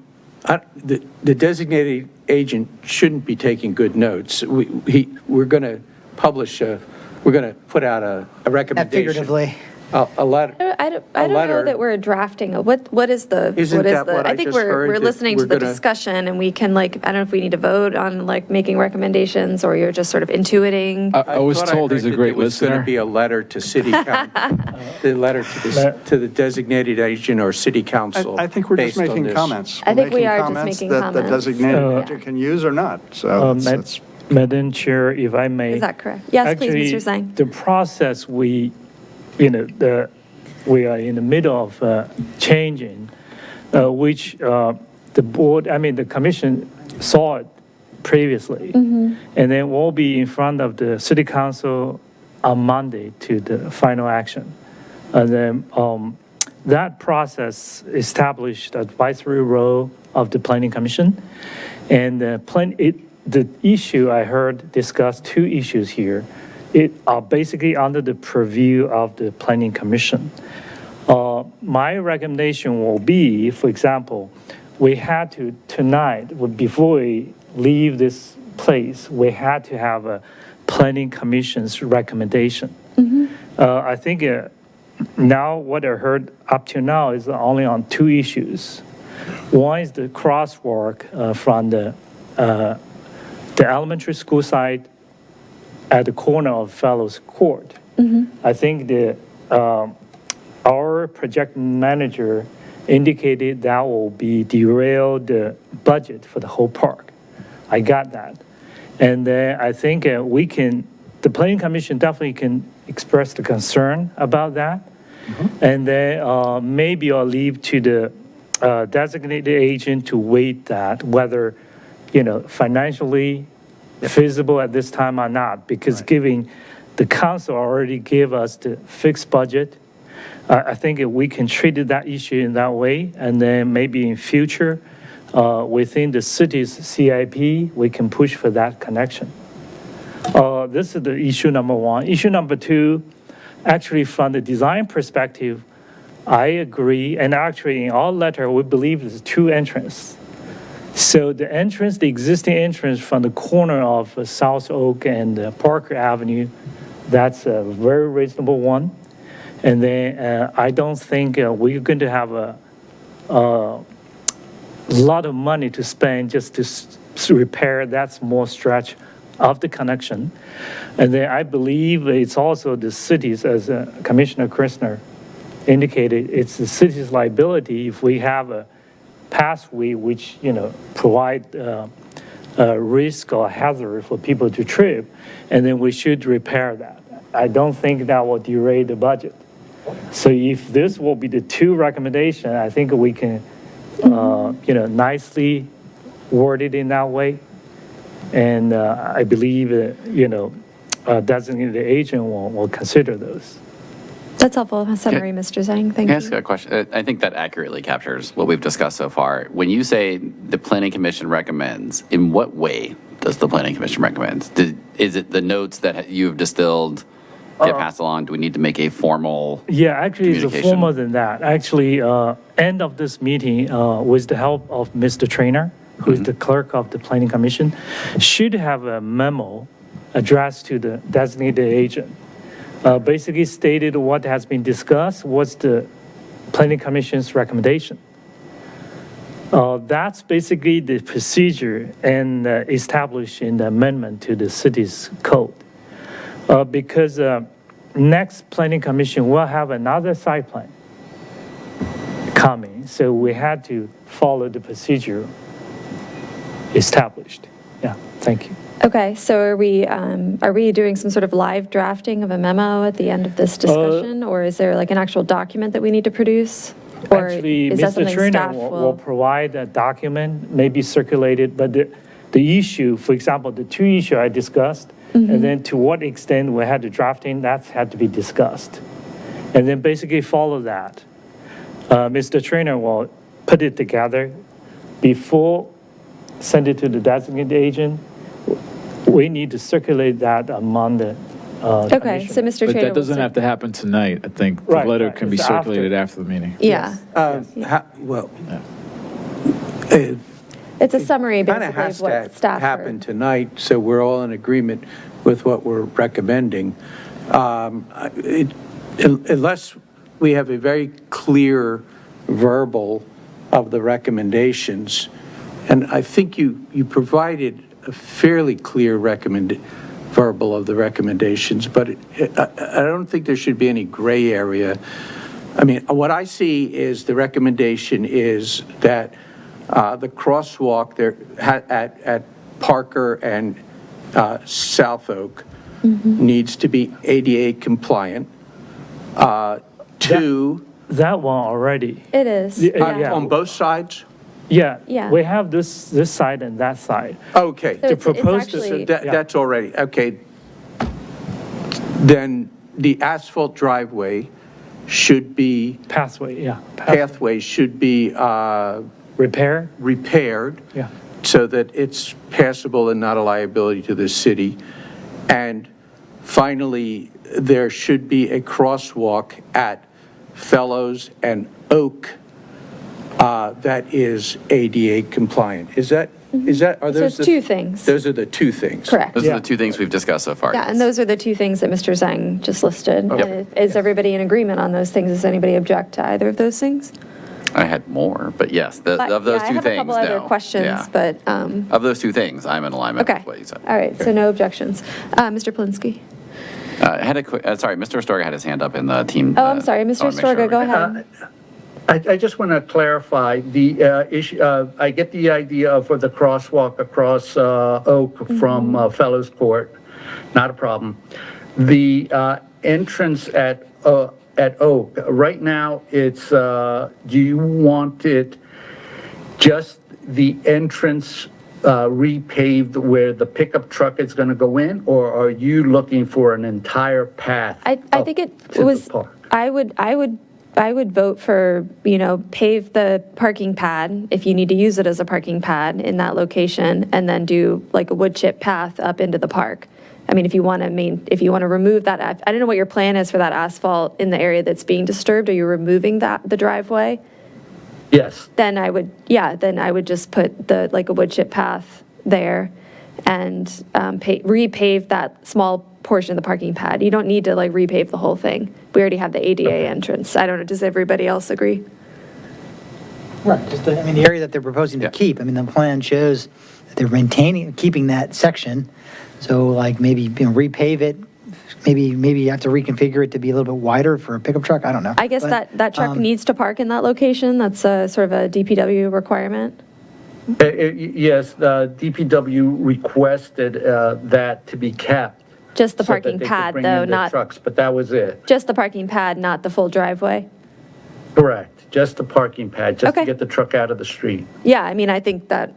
the designated agent shouldn't be taking good notes. We're going to publish, we're going to put out a recommendation. Figuratively. A letter. I don't know letter. that we're drafting. What is the? Isn't what is that the? what I think just we're heard, that listening to we're the gonna- discussion, and we can like. I don't know if we need to vote on like making recommendations, or you're just sort of intuiting. I was thought told he's heard a that great there was going listener. to be a letter to city council, the letter to the designated agent or city council. I think we're just based on making this. comments. I think We're we making are just comments making that comments. the designated Yeah. agent can use or not, so it's Madam Chair, if I may. Is that correct? Yes, please, Actually, Mr. Zhang. The process we are in the middle of changing, which the board, the commission saw it previously. And then we'll be in front of the city council on Monday to the final action. And then that process established advisory role of the planning commission. And the issue I heard discussed two issues here. It are basically under the purview of the planning commission. My recommendation will be, for example, we had to tonight, before we leave this place, we had to have a planning commission's recommendation. I think now what I heard up to now is only on two issues. One is the crosswalk from the the elementary school site at the corner of Fellows Court. I think our project manager indicated that will be derail the budget for the whole park. I got that. And then I think the planning commission definitely can express the concern about that. And then maybe I'll leave to the designated agent to weigh that, whether, financially feasible at this time or not, because giving the council already gave us the fixed budget. I think if we can treat that issue in that way, and then maybe in future, within the city's CIP, we can push for that connection. This is the issue number one. Issue number two, actually from the design perspective, I agree, and actually in our letter, we believe there's two entrances. So the existing entrance from the corner of South Oak and Parker Avenue, that's a very reasonable one. And then I don't think we're going to have a lot of money to spend just to repair that small stretch of the connection. And then I believe it's also the city's, as Commissioner Christner indicated, it's the city's liability if we have a pathway which, provide risk or hazard for people to trip, and then we should repair that. I don't think that will derail the budget. So if this will be the two recommendations, I think we can, nicely word it in that way. And I believe, designated agent will consider those. That's helpful. A summary, Mr. Zhang. Thank Can I ask you. a question? I think that accurately captures what we've discussed so far. When you say the planning commission recommends, in what way does the planning commission recommend? Is it the notes that you've distilled get passed along? Do we need to make a formal Yeah, actually, it's communication? formal than that. Actually, end of this meeting, with the help of Mr. Trainer, who is the clerk of the planning commission, should have a memo addressed to the designated agent. Basically stated what has been discussed, what's the planning commission's recommendation. That's basically the procedure and established in the amendment to the city's code. Because next planning commission will have another site plan coming, so we had to follow the procedure established. Yeah, thank you. Okay, so are we doing some sort of live drafting of a memo at the end of this discussion? Or is there like an actual document that we need to produce? Or Actually, is that Mr. something Trainer staff will provide a document, maybe circulated, but the issue, for example, the two issues I discussed, and then to what extent we had to drafting, that had to be discussed. And then basically follow that. Mr. Trainer will put it together before send it to the designated agent. We need to circulate that among the Okay, so commission. Mr. But Trainer that doesn't will have to happen tonight. I think the Right, letter right. can be It's after. circulated after the meeting. Yeah, it's a summary Kind of basically has of what to staff happen heard. tonight, so we're all in agreement with what we're recommending. Unless we have a very clear verbal of the recommendations, and I think you provided a fairly clear verbal of the recommendations, but I don't think there should be any gray area. I mean, what I see is the recommendation is that the crosswalk there at Parker and South Oak needs to be ADA compliant. Two, That one already. It is, Yeah. yeah. on both sides? Yeah, Yeah. we have this side and that side. Okay. So it's proposed- actually, That's already, okay. Then the asphalt driveway should be, Pathway, yeah. pathway should be Repair, repaired yeah. so that it's passable and not a liability to the city. And finally, there should be a crosswalk at Fellows and Oak that is ADA compliant. Are So those it's the? two things. Those are the two things. Correct. Those Yeah. are the two things we've discussed so far. Yeah, and those are the two things that Mr. Zhang just listed. Yep. Is everybody in agreement on those things? Does anybody object to either of those things? I had more, but yes, But, of those yeah, two things, I have a couple other no. questions, Yeah. but, Of those two things, I'm in alignment okay. with what you said. All right, so no objections. Mr. Polinsky? I had a quick, sorry, Mr. Astorga had his hand up in the team. Oh, I'm sorry, I Mr. wanna make sure Astorga, go we- ahead. I just want to clarify the issue. I get the idea for the crosswalk across Oak from Fellows Court, not a problem. The entrance at Oak, right now, it's, do you want it just the entrance repaved where the pickup truck is going to go in, or are you looking for an entire path? I up think it to the was, park? I would vote for, pave the parking pad if you need to use it as a parking pad in that location, and then do like a wood chip path up into the park. I mean, if you want to remove that, I don't know what your plan is for that asphalt in the area that's being disturbed. Are you removing the driveway? Yes. Then I would just put like a wood chip path there and repave that small portion of the parking pad. You don't need to like repave the whole thing. We already have the ADA entrance. I don't know, does everybody else agree? Right, just, the area that they're proposing to Yeah. keep, the plan shows that they're keeping that section. So like maybe, repave it, maybe you have to reconfigure it to be a little bit wider for a pickup truck, I don't know. I guess But, that truck needs to park in that location. That's a sort of a DPW requirement. Yes, the DPW requested that to be kept. Just the so that parking they could pad, bring though, in their not, trucks, but that was it. just the parking pad, not the full driveway. Correct, just the parking pad, just to Okay. get the truck out of the street. Yeah, I think that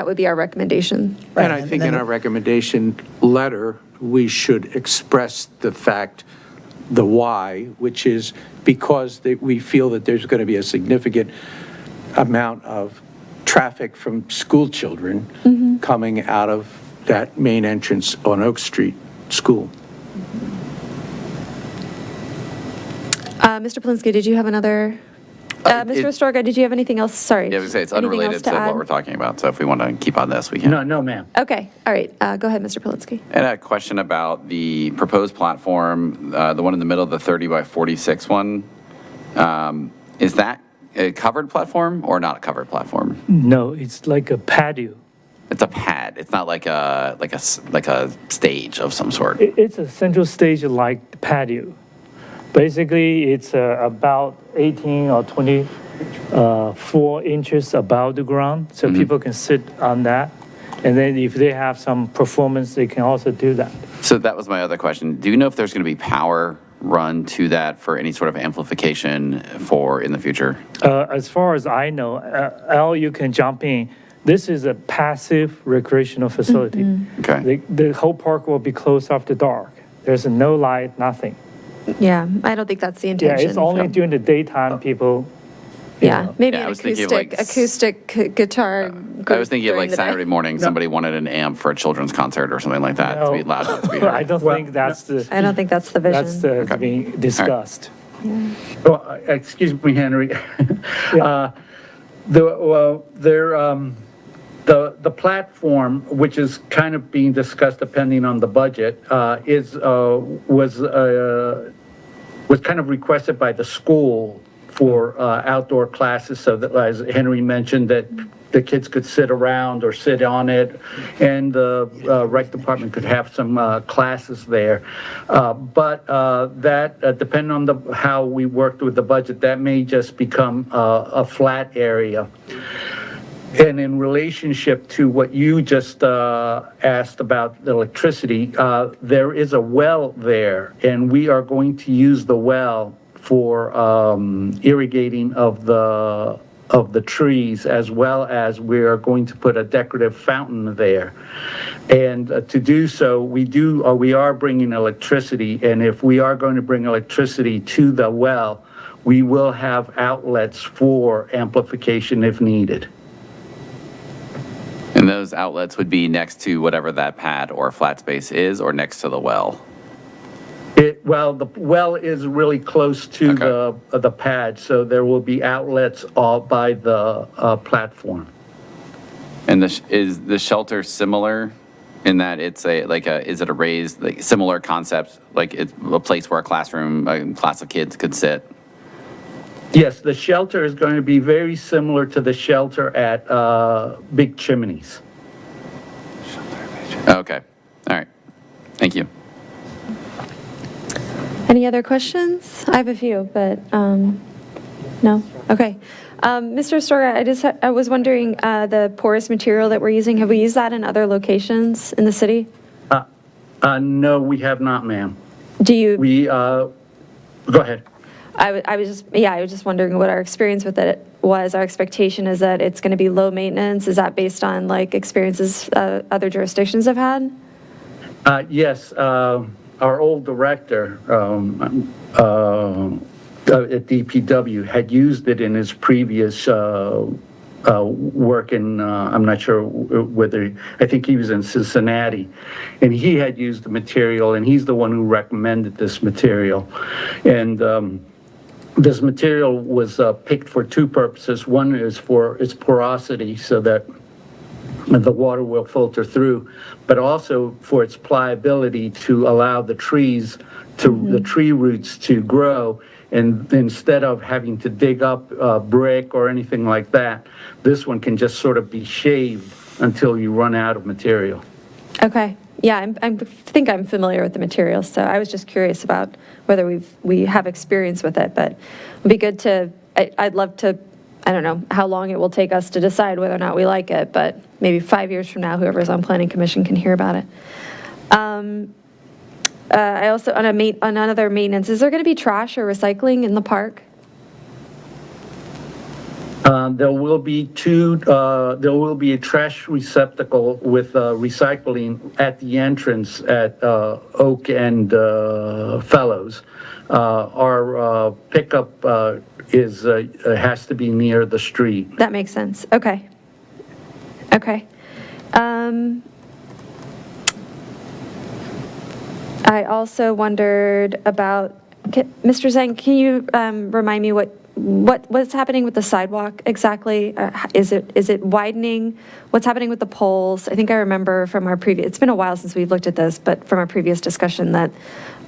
would be our recommendation. Right, And I and think then in the- our recommendation letter, we should express the fact, the why, which is because we feel that there's going to be a significant amount of traffic from school children coming out of that main entrance on Oak Street School. Mr. Polinsky, did you have another? Mr. Astorga, did you have anything else? Sorry. Yeah, I was gonna say, it's Anything unrelated else to what add? we're talking about, so if we want to keep on this, we can. No, man. Okay, all right. Go ahead, Mr. Polinsky. And a question about the proposed platform, the one in the middle, the 30 by 46 one. Is that a covered platform or not a covered platform? No, it's like a patio. It's a pad. It's not like a stage of some sort. It's a central stage-like patio. Basically, it's about 18 or 24 inches above the ground, so people can sit on that. And then if they have some performance, they can also do that. So that was my other question. Do you know if there's going to be power run to that for any sort of amplification for in the future? As far as I know, Al, you can jump in. This is a passive recreational facility. Okay. The whole park will be closed after dark. There's no light, nothing. Yeah, I don't think that's the Yeah, intention. it's only during the daytime people. Yeah, maybe Yeah, I an was thinking of, like, acoustic guitar I group was thinking of during like the day. Saturday morning, somebody wanted an amp for a children's concert or something like that to be loud enough to be heard. I don't think that's the, I don't think that's the vision. that's the being discussed. Well, excuse me, Henry. The platform, which is kind of being discussed depending on the budget, was kind of requested by the school for outdoor classes, so that, as Henry mentioned, that the kids could sit around or sit on it, and the rec department could have some classes there. But that, depending on how we worked with the budget, that may just become a flat area. And in relationship to what you just asked about the electricity, there is a well there, and we are going to use the well for irrigating of the trees, as well as we are going to put a decorative fountain there. And to do so, we are bringing electricity, and if we are going to bring electricity to the well, we will have outlets for amplification if needed. And those outlets would be next to whatever that pad or flat space is, or next to the well? Well, the well is really close to the pad, so there will be outlets all by the platform. And is the shelter similar in that it's is it a raised, like, similar concept, like it's a place where a class of kids could sit? Yes, the shelter is going to be very similar to the shelter at Big Chimneys. Okay, all right. Thank you. Any other questions? I have a few, but, no? Okay. Mr. Astorga, I was wondering, the porous material that we're using, have we used that in other locations in the city? No, we have not, ma'am. Do you? Go ahead. I was just wondering what our experience with it was. Our expectation is that it's going to be low maintenance. Is that based on like experiences other jurisdictions have had? Yes, our old director at DPW had used it in his previous work in, I'm not sure whether, I think he was in Cincinnati, and he had used the material, and he's the one who recommended this material. And this material was picked for two purposes. One is for its porosity, so that the water will filter through, but also for its pliability to allow the trees to, the tree roots to grow. And instead of having to dig up brick or anything like that, this one can just sort of be shaved until you run out of material. Okay. Yeah, I think I'm familiar with the materials, so I was just curious about whether we have experience with it, but it'd be good to, I'd love to, I don't know how long it will take us to decide whether or not we like it, but maybe 5 years from now, whoever's on Planning Commission can hear about it. I also, on another maintenance, is there going to be trash or recycling in the park? There will be a trash receptacle with recycling at the entrance at Oak and Fellows. Our pickup has to be near the street. That makes sense. Okay. Okay. I also wondered about, Mr. Zhang, can you remind me what's happening with the sidewalk exactly? Is it widening? What's happening with the poles? I think I remember from our previous, it's been a while since we've looked at this, but from our previous discussion that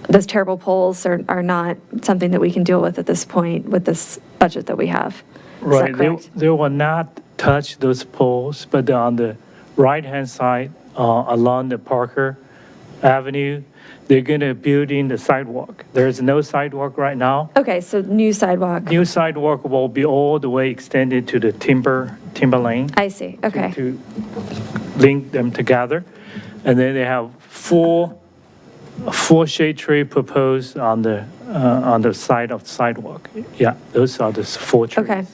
those terrible poles are not something that we can deal with at this point with this budget that we have. Is that Right, correct? they will not touch those poles, but on the right-hand side, along the Parker Avenue, they're going to build in the sidewalk. There's no sidewalk right now. Okay, so new sidewalk. New sidewalk will be all the way extended to the timber lane. I see, okay. To link them together. And then they have four shade tree proposed on the side of the sidewalk. Yeah, those are the four trees. Okay.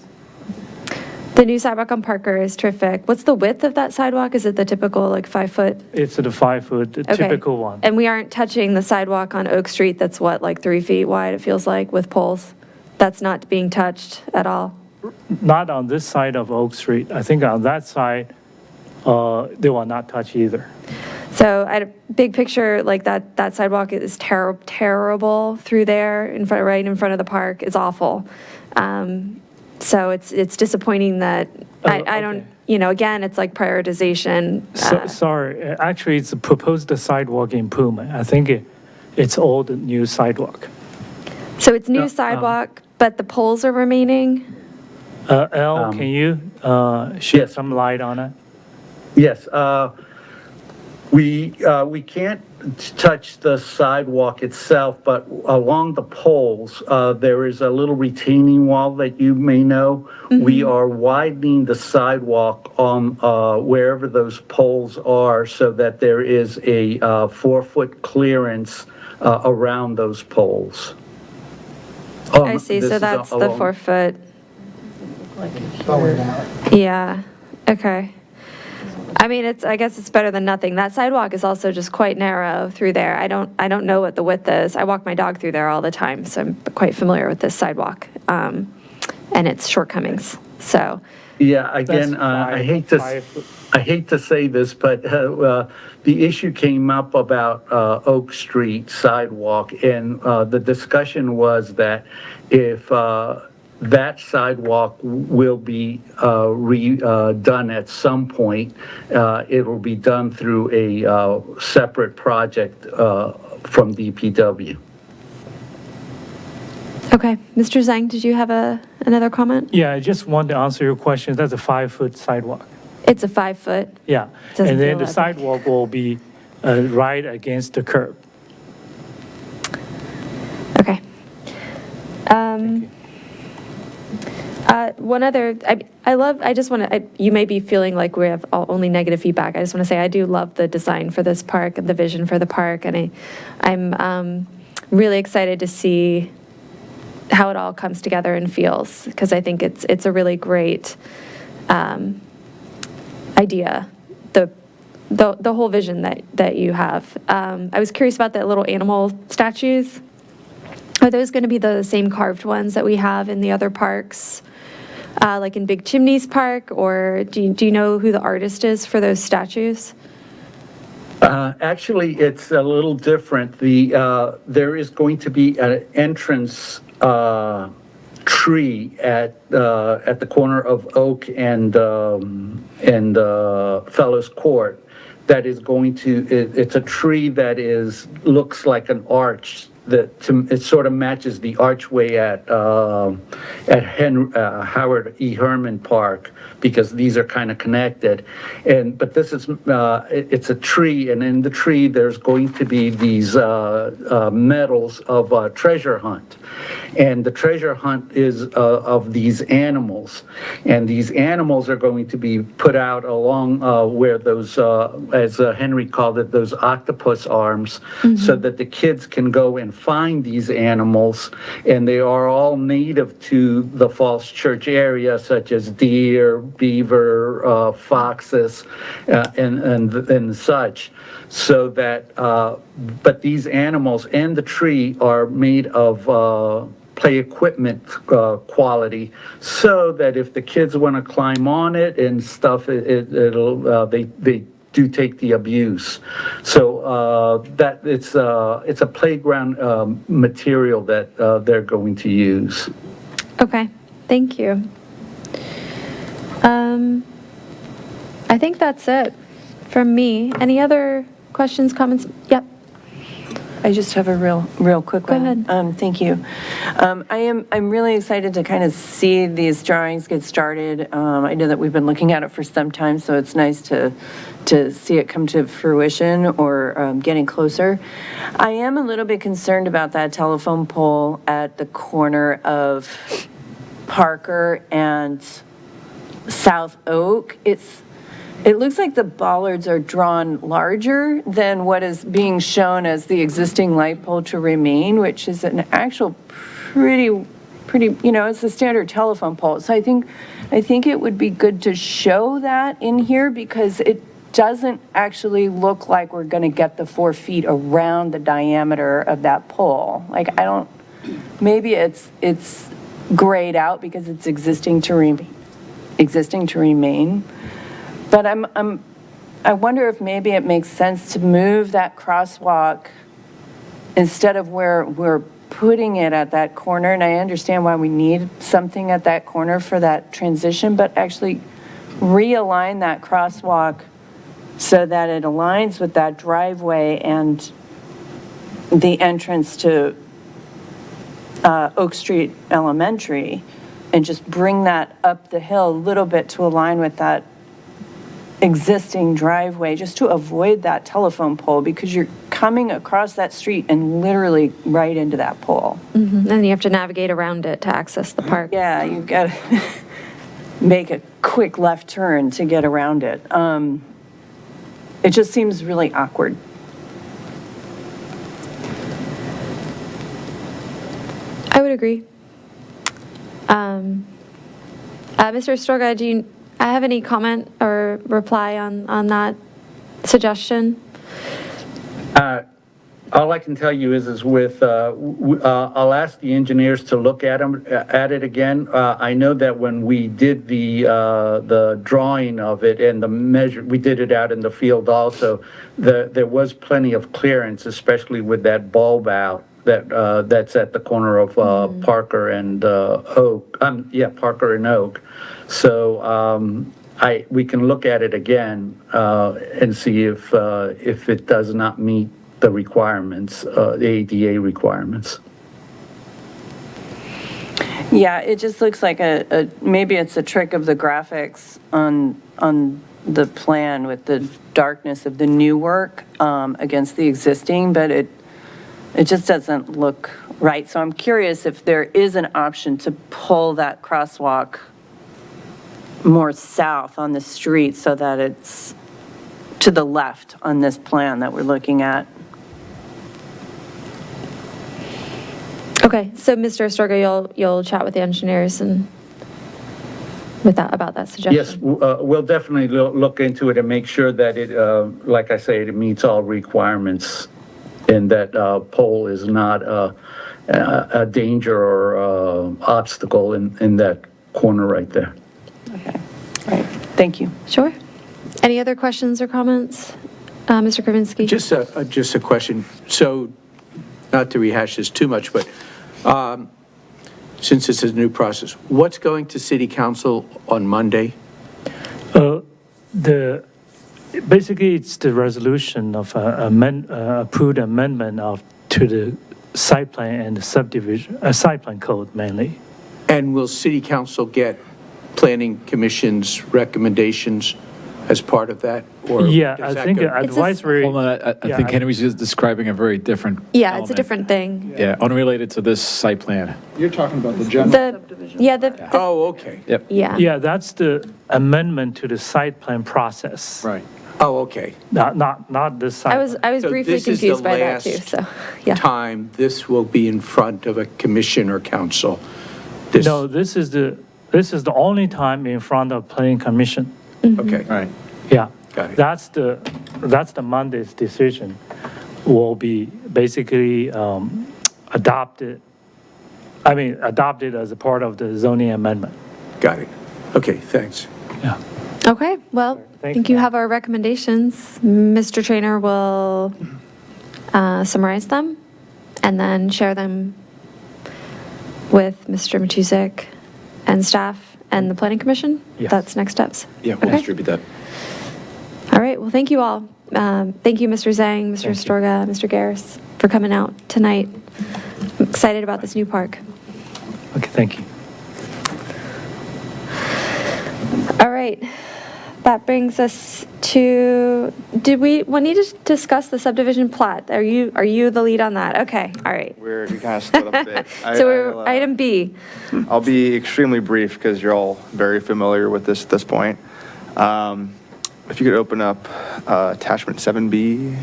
The new sidewalk on Parker is terrific. What's the width of that sidewalk? Is it the typical like 5 foot? It's the 5 foot, the Okay. typical one. And we aren't touching the sidewalk on Oak Street that's what, like 3 feet wide, it feels like, with poles? That's not being touched at all? Not on this side of Oak Street. I think on that side, they will not touch either. So I had a big picture, like that sidewalk is terrible through there, right in front of the park. It's awful. So it's disappointing that, I don't, okay. Again, it's like prioritization. Sorry, actually, it's a proposed sidewalk improvement. I think it's all the new sidewalk. So it's new sidewalk, but the poles are remaining? Al, can you shed yes. some light on it? Yes, we can't touch the sidewalk itself, but along the poles, there is a little retaining wall that you may know. We are widening the sidewalk on wherever those poles are so that there is a 4-foot clearance around those poles. I see, This so is that's the along- 4 foot. Forward out. Yeah, okay. I mean, I guess it's better than nothing. That sidewalk is also just quite narrow through there. I don't know what the width is. I walk my dog through there all the time, so I'm quite familiar with this sidewalk and its shortcomings, so. Yeah, again, That's I five- hate to say this, but the issue came up about Oak Street sidewalk, and the discussion was that if that sidewalk will be redone at some point, it will be done through a separate project from DPW. Okay, Mr. Zhang, did you have another comment? Yeah, I just want to answer your question. That's a 5-foot sidewalk. It's a 5-foot. Yeah. Doesn't And then feel the that big. sidewalk will be right against the curb. Okay. One other, I just want to, you may be feeling like we have only negative feedback. I just want to say I do love the design for this park and the vision for the park. And I'm really excited to see how it all comes together and feels, because I think it's a really great idea, the whole vision that you have. I was curious about the little animal statues. Are those going to be the same carved ones that we have in the other parks, like in Big Chimneys Park, or do you know who the artist is for those statues? Actually, it's a little different. There is going to be an entrance tree at the corner of Oak and Fellows Court. That is going to. It's a tree that looks like an arch. It sort of matches the archway at Howard E. Herman Park, because these are kind of connected. But this is it's a tree, and in the tree there's going to be these medals of treasure hunt, and the treasure hunt is of these animals, and these animals are going to be put out along where those, as Henry called it, those octopus arms, so that the kids can go and find these animals, and they are all native to the Falls Church area, such as deer, beaver, foxes, and such. So that, but these animals and the tree are made of play equipment quality, so that if the kids want to climb on it and stuff, they do take the abuse. So that it's a playground material that they're going to use. Okay, thank you. I think that's it from me. Any other questions, comments? Yep. I just have a real quick Go one. ahead. Thank you. I'm really excited to kind of see these drawings get started. I know that we've been looking at it for some time, so it's nice to see it come to fruition or getting closer. I am a little bit concerned about that telephone pole at the corner of Parker and South Oak. It looks like the bollards are drawn larger than what is being shown as the existing light pole to remain, which is an actual pretty, it's a standard telephone pole. So I think it would be good to show that in here, because it doesn't actually look like we're going to get the 4 feet around the diameter of that pole. Like, maybe it's grayed out because it's existing to remain. But I wonder if maybe it makes sense to move that crosswalk instead of where we're putting it at that corner. And I understand why we need something at that corner for that transition, but actually realign that crosswalk so that it aligns with that driveway and the entrance to Oak Street Elementary, and just bring that up the hill a little bit to align with that existing driveway, just to avoid that telephone pole, because you're coming across that street and literally right into that pole. And then you have to navigate around it to access the park. Yeah, you've got to make a quick left turn to get around it. It just seems really awkward. I would agree. Mr. Stroga, do you have any comment or reply on that suggestion? All I can tell you is with, I'll ask the engineers to look at it again. I know that when we did the drawing of it and the measure, we did it out in the field also, there was plenty of clearance, especially with that bulb out that's at the corner of Parker and Oak. Parker and Oak. So we can look at it again and see if it does not meet the requirements, the ADA requirements. Yeah, it just looks like maybe it's a trick of the graphics on the plan with the darkness of the new work against the existing, but it just doesn't look right. So I'm curious if there is an option to pull that crosswalk more south on the street so that it's to the left on this plan that we're looking at. Okay, so Mr. Astorga, you'll chat with the engineers and about that suggestion? Yes, we'll definitely look into it and make sure that it, like I say, it meets all requirements and that pole is not a danger or obstacle in that corner right there. Okay, all right, thank you. Sure. Any other questions or comments? Mr. Kravinsky? Just a question. So, not to rehash this too much, but since it's a new process, what's going to city council on Monday? Basically, it's the resolution of approved amendment to the site plan and the subdivision, site plan code mainly. And will city council get planning commission's recommendations as part of that? Or Yeah, does I that think go- advisory. Hold on, I think Henry's just describing a very different. Yeah, it's a element. different thing. Yeah, unrelated to this site plan. You're talking about the general. Oh, okay. Yep. Yeah. Yeah, that's the amendment to the site plan process. Right. Oh, okay. Not this site. I was So briefly this is the confused by that too, last so, yeah. Time this will be in front of a commission or council? This- No, this is the only time in front of planning commission. Okay, Right. Yeah. Got it. That's the Monday's decision will be basically adopted as a part of the zoning amendment. got it. Okay, thanks. Yeah. Okay, well, I Thank think you. you have our recommendations. Mr. Trainer will summarize them and then share them with Mr. Matusek and staff and the planning commission? Yes. That's next steps? Yeah, we'll Okay. distribute that. All right, well, thank you all. Thank you, Mr. Zhang, Mr. Astorga, Mr. Garris, for coming out tonight. I'm excited about this new park. Okay, thank you. All right, that brings us to, we need to discuss the subdivision plat. Are you the lead on that? Okay, all right. We kind of split up a bit. So we're item B. I'll be extremely brief because you're all very familiar with this at this point. If you could open up attachment 7B.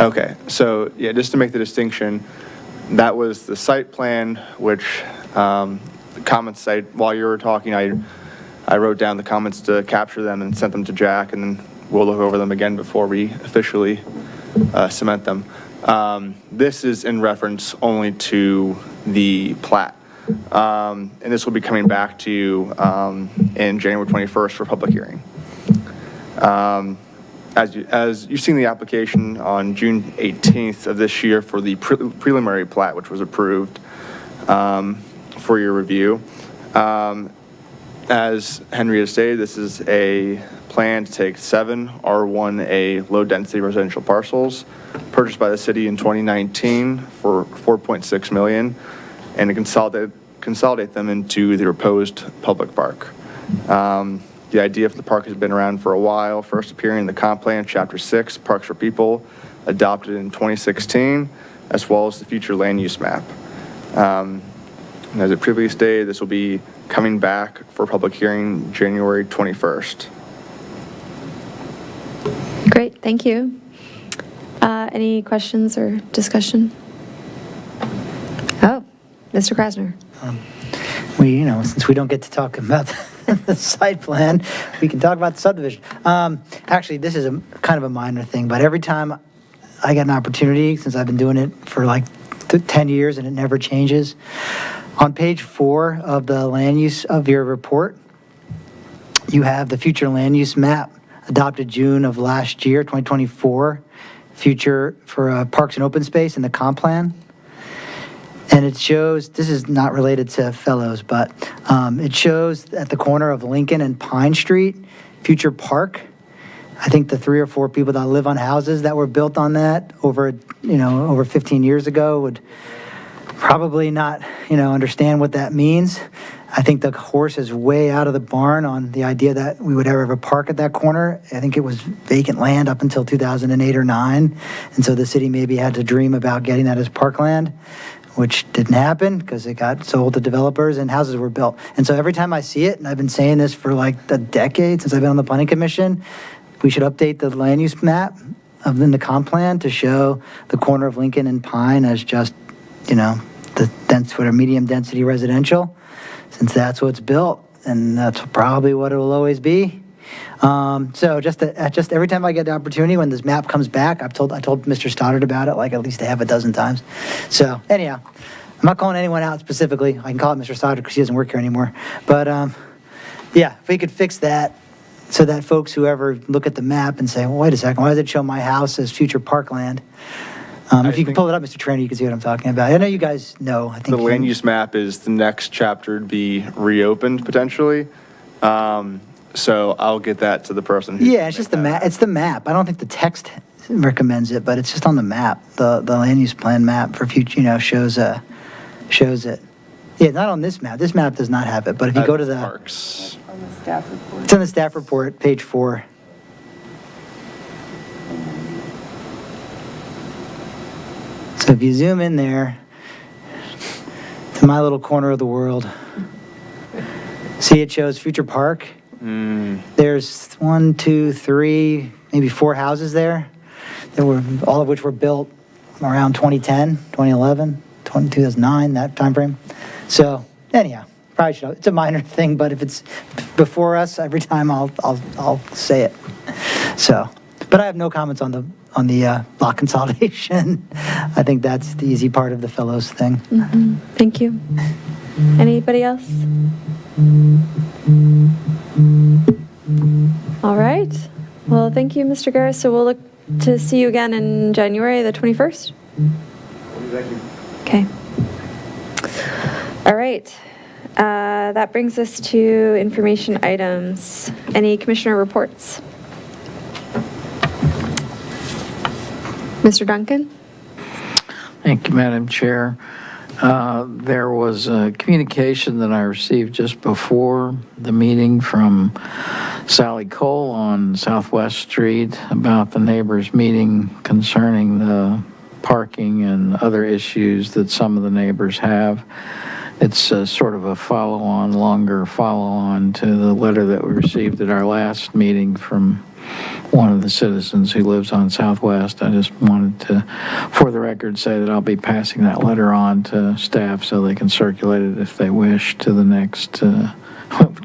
Okay, so yeah, just to make the distinction, that was the site plan, which the comments site, while you were talking, I wrote down the comments to capture them and sent them to Jack, and then we'll look over them again before we officially cement them. This is in reference only to the plat. And this will be coming back to you in January 21st for public hearing. As you've seen the application on June 18th of this year for the preliminary plat, which was approved for your review. As Henry has stated, this is a plan to take 7 R1A low-density residential parcels purchased by the city in 2019 for $4.6 million, and to consolidate them into the proposed public park. The idea for the park has been around for a while, first appearing in the comp plan, Chapter 6, Parks for People, adopted in 2016, as well as the future land use map. And as it previously stated, this will be coming back for public hearing January 21st. Great, thank you. Any questions or discussion? Oh, Mr. Krasner. Since we don't get to talk about the site plan, we can talk about the subdivision. Actually, this is kind of a minor thing, but every time I get an opportunity, since I've been doing it for like 10 years and it never changes, on page 4 of the land use of your report, you have the future land use map adopted June of last year, 2024, future for parks and open space in the comp plan. And it shows, this is not related to Fellows, but it shows at the corner of Lincoln and Pine Street, future park. I think the 3 or 4 people that live on houses that were built on that over 15 years ago would probably not, understand what that means. I think the horse is way out of the barn on the idea that we would ever have a park at that corner. I think it was vacant land up until 2008 or 9. And so the city maybe had to dream about getting that as parkland, which didn't happen because it got sold to developers and houses were built. And so every time I see it, and I've been saying this for like a decade since I've been on the planning commission, we should update the land use map in the comp plan to show the corner of Lincoln and Pine as just, the medium density residential, since that's what's built, and that's probably what it will always be. So just every time I get the opportunity when this map comes back, I told Mr. Stoddard about it like at least a half a dozen times. So anyhow, I'm not calling anyone out specifically. I can call it Mr. Stoddard because he doesn't work here anymore. But yeah, if we could fix that so that folks who ever look at the map and say, well, wait a second, why does it show my house as future parkland? If you can pull it up, Mr. Trainer, you can see what I'm talking about. I know you guys know. I think The land use map is the next chapter to be reopened potentially. So I'll get that to the person. Yeah, it's just the map. It's the map. I don't think the text recommends it, but it's just on the map. The land use plan map for future, shows it. Yeah, not on this map. This map does not have it. But if you go to the Parks. On the staff report. it's on the staff report, page 4. So if you zoom in there to my little corner of the world, see it shows future park. There's 1, 2, 3, maybe 4 houses there. All of which were built around 2010, 2011, 2009, that time frame. So anyhow, probably should. It's a minor thing, but if it's before us, every time I'll say it. So, but I have no comments on the block consolidation. I think that's the easy part of the fellows thing. Thank you. Anybody else? All right. Well, thank you, Mr. Garris. So we'll look to see you again in January the 21st. Okay. All right. That brings us to information items. Any commissioner reports? Mr. Duncan? Thank you, Madam Chair. There was a communication that I received just before the meeting from Sally Cole on Southwest Street about the neighbors meeting concerning the parking and other issues that some of the neighbors have. It's sort of a longer follow-on to the letter that we received at our last meeting from one of the citizens who lives on Southwest. I just wanted to, for the record, say that I'll be passing that letter on to staff so they can circulate it if they wish to the next, to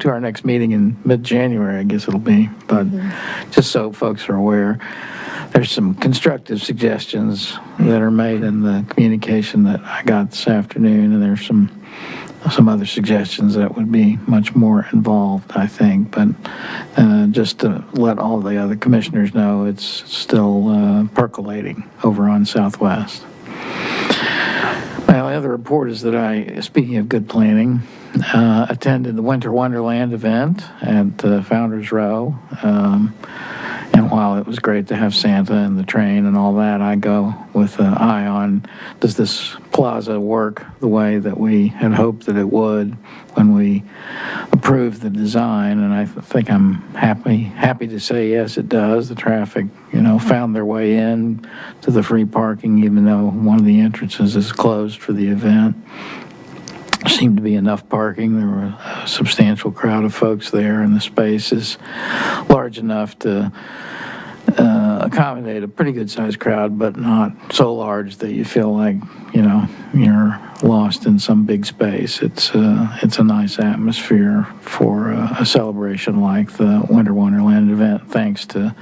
our next meeting in mid-January, I guess it'll be. But just so folks are aware, there's some constructive suggestions that are made in the communication that I got this afternoon, and there's some other suggestions that would be much more involved, I think. But just to let all the other commissioners know, it's still percolating over on Southwest. My only other report is that speaking of good planning, attended the Winter Wonderland event at Founders Row. And while it was great to have Santa and the train and all that, I go with an eye on, does this plaza work the way that we had hoped that it would when we approved the design? And I think I'm happy to say yes, it does. The traffic, found their way in to the free parking, even though one of the entrances is closed for the event. Seemed to be enough parking. There were a substantial crowd of folks there, and the space is large enough to accommodate a pretty good-sized crowd, but not so large that you feel like, you're lost in some big space. It's a nice atmosphere for a celebration like the Winter Wonderland event. Thanks to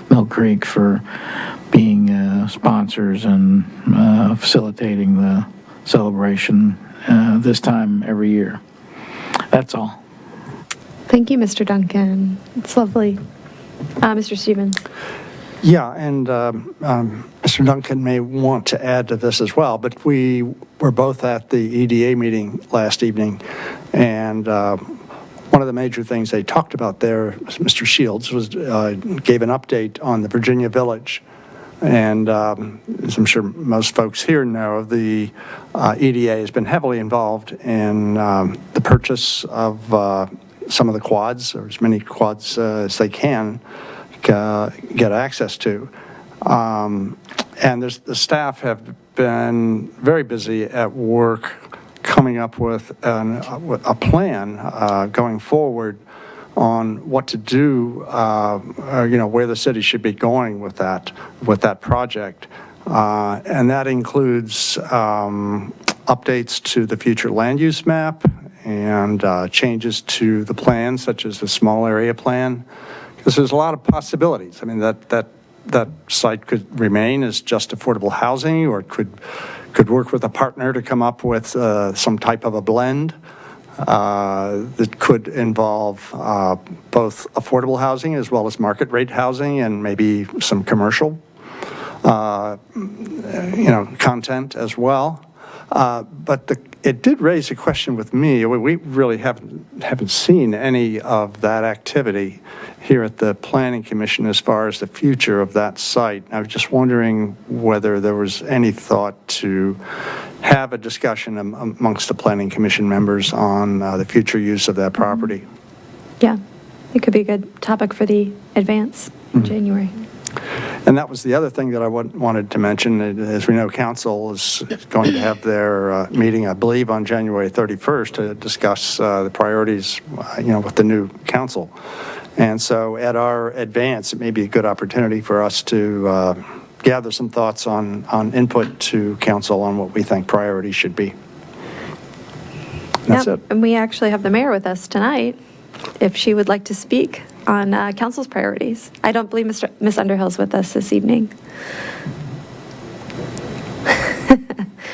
Mill Creek for being sponsors and facilitating the celebration this time every year. That's all. Thank you, Mr. Duncan. It's lovely. Mr. Stevens? Yeah, and Mr. Duncan may want to add to this as well, but we were both at the EDA meeting last evening, and one of the major things they talked about there, Mr. Shields, was gave an update on the Virginia Village. And as I'm sure most folks here know, the EDA has been heavily involved in the purchase of some of the quads, or as many quads as they can get access to. And the staff have been very busy at work coming up with a plan going forward on what to do, where the city should be going with that project. And that includes updates to the future land use map and changes to the plan, such as the small area plan, because there's a lot of possibilities. I mean, that site could remain as just affordable housing, or it could work with a partner to come up with some type of a blend that could involve both affordable housing as well as market rate housing, and maybe some commercial, content as well. But it did raise a question with me. We really haven't seen any of that activity here at the Planning Commission as far as the future of that site. I was just wondering whether there was any thought to have a discussion amongst the Planning Commission members on the future use of that property. Yeah, it could be a good topic for the advance in January. And that was the other thing that I wanted to mention. As we know, council is going to have their meeting, I believe, on January 31st to discuss the priorities, with the new council. And so at our advance, it may be a good opportunity for us to gather some thoughts on input to council on what we think priorities should be. That's Yep, it. and we actually have the mayor with us tonight, if she would like to speak on council's priorities. I don't believe Ms. Underhill's with us this evening.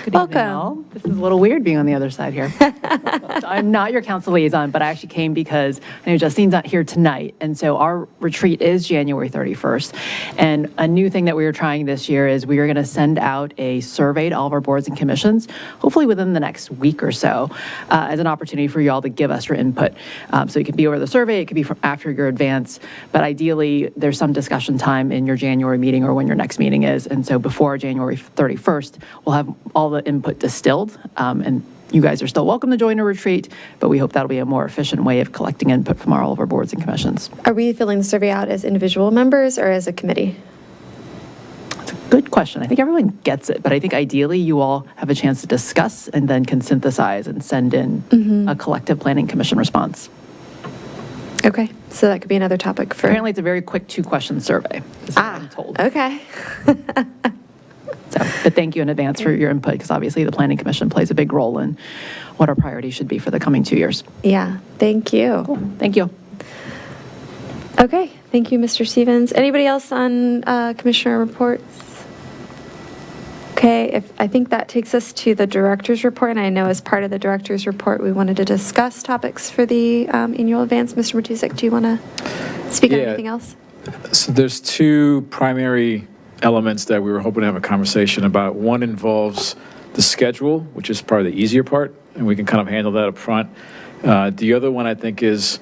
Good evening, all. This is a little weird being on the other side here. I'm not your council liaison, but I actually came because I know Justine's not here tonight, and so our retreat is January 31st. And a new thing that we are trying this year is we are going to send out a survey to all of our boards and commissions, hopefully within the next week or so, as an opportunity for you all to give us your input. So it could be over the survey, it could be from after your advance, but ideally there's some discussion time in your January meeting or when your next meeting is. And so before January 31st, we'll have all the input distilled, and you guys are still welcome to join a retreat, but we hope that'll be a more efficient way of collecting input from all of our boards and commissions. Are we filling the survey out as individual members or as a committee? That's a good question. I think everyone gets it, but I think ideally you all have a chance to discuss and then can synthesize and send in a collective planning commission response. Okay, so that could be another topic for... Apparently it's a very quick 2-question survey, is what I'm told. Okay. So, but thank you in advance for your input, because obviously the Planning Commission plays a big role in what our priorities should be for the coming 2 years. Yeah, thank you. Cool. Thank you. Okay, thank you, Mr. Stevens. Anybody else on commissioner reports? Okay, I think that takes us to the director's report, and I know as part of the director's report, we wanted to discuss topics for the annual advance. Mr. Matusek, do you want to speak on anything else? So there's two primary elements that we were hoping to have a conversation about. One involves the schedule, which is probably the easier part, and we can kind of handle that up front. The other one, I think, is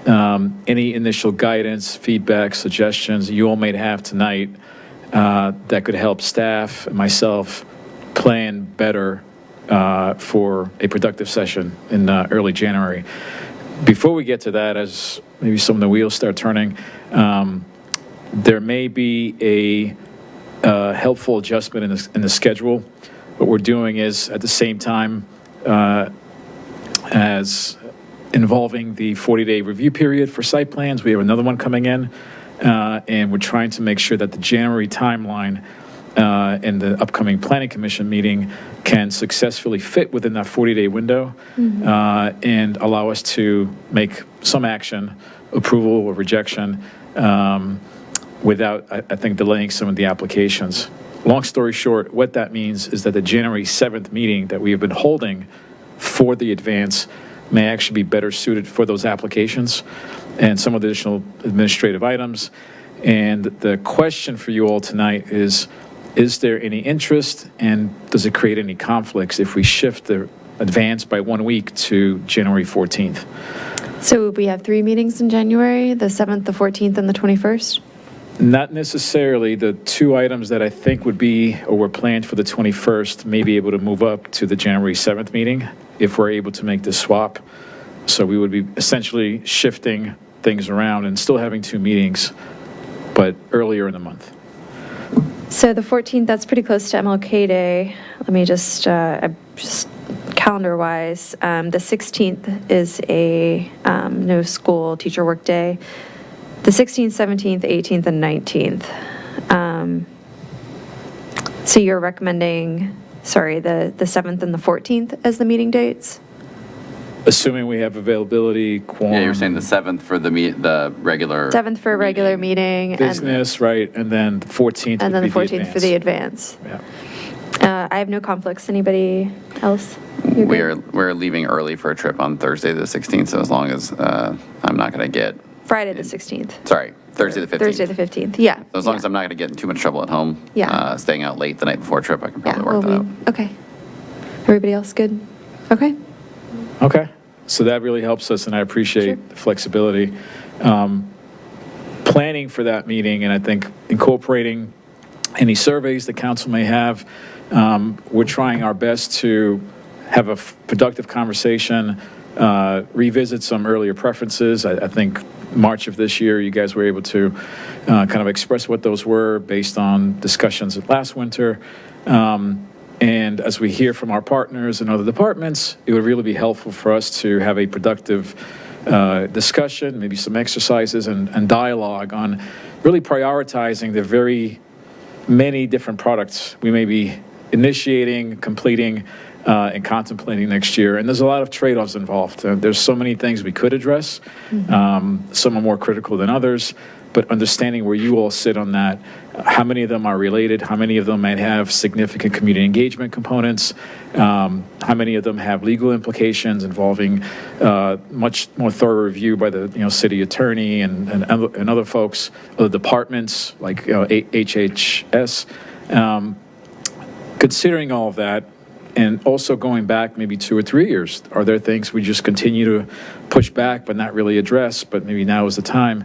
any initial guidance, feedback, suggestions you all may have tonight that could help staff and myself plan better for a productive session in early January. Before we get to that, as maybe some of the wheels start turning, there may be a helpful adjustment in the schedule. What we're doing is, at the same time as involving the 40-day review period for site plans, we have another one coming in, and we're trying to make sure that the January timeline in the upcoming Planning Commission meeting can successfully fit within that 40-day window and allow us to make some action, approval or rejection, without, I think, delaying some of the applications. Long story short, what that means is that the January 7th meeting that we have been holding for the advance may actually be better suited for those applications and some additional administrative items. And the question for you all tonight is there any interest, and does it create any conflicts if we shift the advance by 1 week to January 14th? So we have 3 meetings in January, the 7th, the 14th, and the 21st? Not necessarily. The 2 items that I think would be, or were planned for the 21st, may be able to move up to the January 7th meeting if we're able to make this swap. So we would be essentially shifting things around and still having 2 meetings, but earlier in the month. So the 14th, that's pretty close to MLK Day. Let me just calendar-wise, the 16th is a no school teacher work day. The 16th, 17th, 18th, and 19th. So you're recommending, sorry, the 7th and the 14th as the meeting dates? Assuming we have availability, quorum. Yeah, you're saying the 7th for the regular. 7th for a regular meeting. Business, right, and then the 14th And then would the be 14th for the advance. Yeah. I have no conflicts. Anybody else? You're good? We're leaving early for a trip on Thursday, the 16th, so as long as I'm not going to get, Friday the 16th. sorry, Thursday, the 15th. Thursday the 15th, yeah. So as long as I'm not going to get in too much trouble at home. Yeah. Staying out late the night before a trip, I can Yeah, probably work that out. okay. Everybody else good? Okay. Okay, so that really helps us, and I appreciate Sure. the flexibility. Planning for that meeting, and I think incorporating any surveys the council may have, we're trying our best to have a productive conversation, revisit some earlier preferences. I think March of this year, you guys were able to kind of express what those were based on discussions last winter. And as we hear from our partners and other departments, it would really be helpful for us to have a productive discussion, maybe some exercises and dialogue on really prioritizing the very many different products we may be initiating, completing, and contemplating next year. And there's a lot of trade-offs involved. There's so many things we could address. Some are more critical than others, but understanding where you all sit on that, how many of them are related, how many of them might have significant community engagement components, how many of them have legal implications involving much more thorough review by the city attorney and other folks, other departments like HHS. Considering all of that, and also going back maybe 2 or 3 years, are there things we just continue to push back but not really address, but maybe now is the time?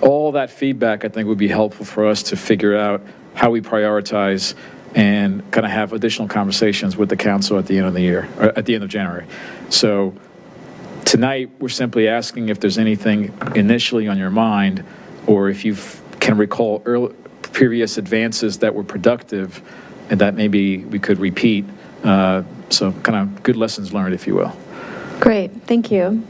All that feedback, I think, would be helpful for us to figure out how we prioritize and kind of have additional conversations with the council at the end of the year, or at the end of January. So tonight, we're simply asking if there's anything initially on your mind, or if you can recall previous advances that were productive and that maybe we could repeat. So kind of good lessons learned, if you will. Great, thank you.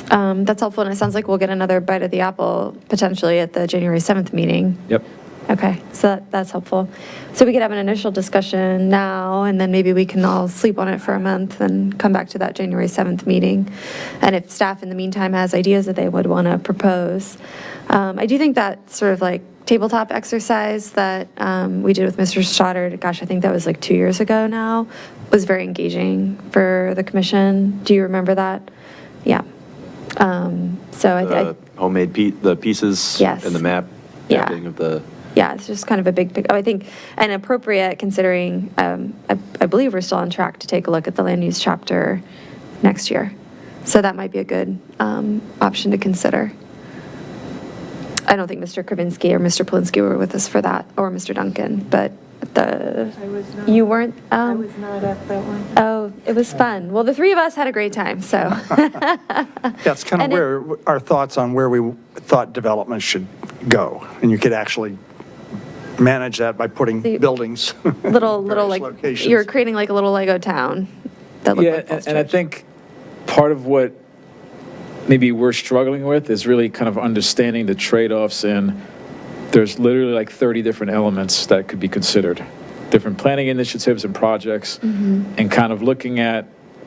That's helpful, and it sounds like we'll get another bite of the apple potentially at the January 7th meeting. Yep. Okay, so that's helpful. So we could have an initial discussion now, and then maybe we can all sleep on it for a month and come back to that January 7th meeting. And if staff in the meantime has ideas that they would want to propose. I do think that sort of like tabletop exercise that we did with Mr. Stoddard, gosh, I think that was like 2 years ago now, was very engaging for the commission. Do you remember that? Yeah. So I Homemade the pieces Yes. and the map. Yeah. mapping of the. Yeah, it's just kind of a big pic. I think, and appropriate considering, I believe we're still on track to take a look at the land use chapter next year. So that might be a good option to consider. I don't think Mr. Kravinsky or Mr. Polinsky were with us for that, or Mr. Duncan, but I was not. you weren't? I was not at that one. Oh, it was fun. Well, the 3 of us had a great time, so. That's kind of And where our thoughts on where we thought development should go. And you could actually manage that by putting So you- buildings. little various like, locations. you're creating like a little Lego town that looked Yeah, like Falls and I Church. think part of what maybe we're struggling with is really kind of understanding the trade-offs, and there's literally like 30 different elements that could be considered, different planning initiatives and projects, and kind of looking at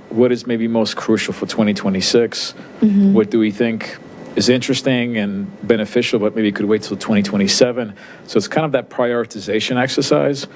what is maybe most crucial for 2026. What do we think is interesting and beneficial, but maybe could wait till 2027. So it's kind of that prioritization exercise,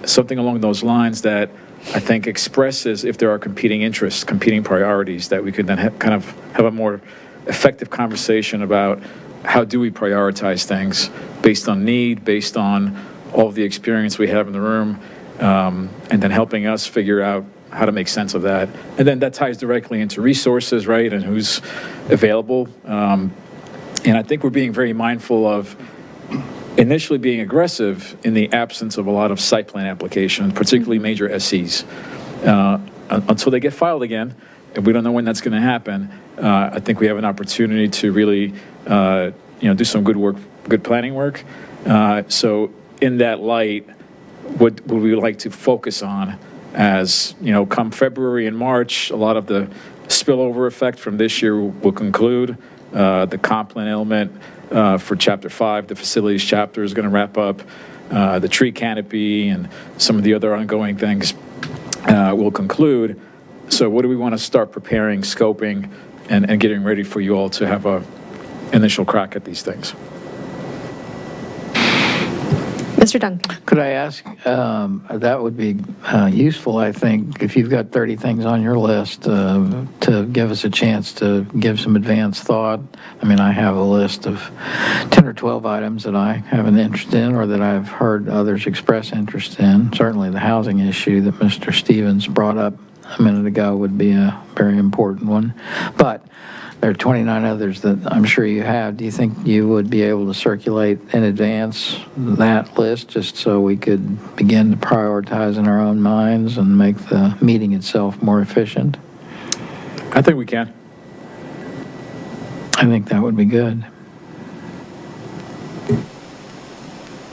something along those lines that I think expresses if there are competing interests, competing priorities, that we could then kind of have a more effective conversation about how do we prioritize things based on need, based on all of the experience we have in the room, and then helping us figure out how to make sense of that. And then that ties directly into resources, right, and who's available. And I think we're being very mindful of initially being aggressive in the absence of a lot of site plan applications, particularly major SCs. Until they get filed again, and we don't know when that's going to happen, I think we have an opportunity to really, do some good work, good planning work. So in that light, what would we like to focus on as, come February and March, a lot of the spillover effect from this year will conclude. The comp plan element for Chapter 5, the facilities chapter is going to wrap up. The tree canopy and some of the other ongoing things will conclude. So what do we want to start preparing, scoping, and getting ready for you all to have a initial crack at these things? Mr. Duncan. Could I ask, that would be useful, I think, if you've got 30 things on your list, to give us a chance to give some advanced thought. I mean, I have a list of 10 or 12 items that I have an interest in or that I've heard others express interest in. Certainly the housing issue that Mr. Stevens brought up a minute ago would be a very important one. But there are 29 others that I'm sure you have. Do you think you would be able to circulate in advance that list just so we could begin to prioritize in our own minds and make the meeting itself more efficient? I think we can. I think that would be good.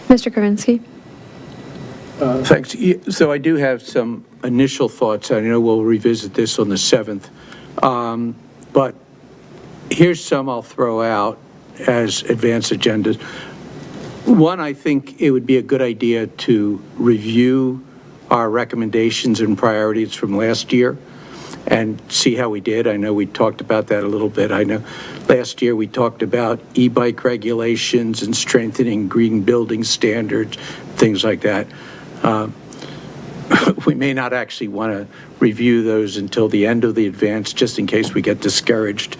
Mr. Kravinsky. Thanks. So I do have some initial thoughts. I know we'll revisit this on the 7th. But here's some I'll throw out as advanced agendas. One, I think it would be a good idea to review our recommendations and priorities from last year and see how we did. I know we talked about that a little bit. I know last year we talked about e-bike regulations and strengthening green building standards, things like that. We may not actually want to review those until the end of the advance, just in case we get discouraged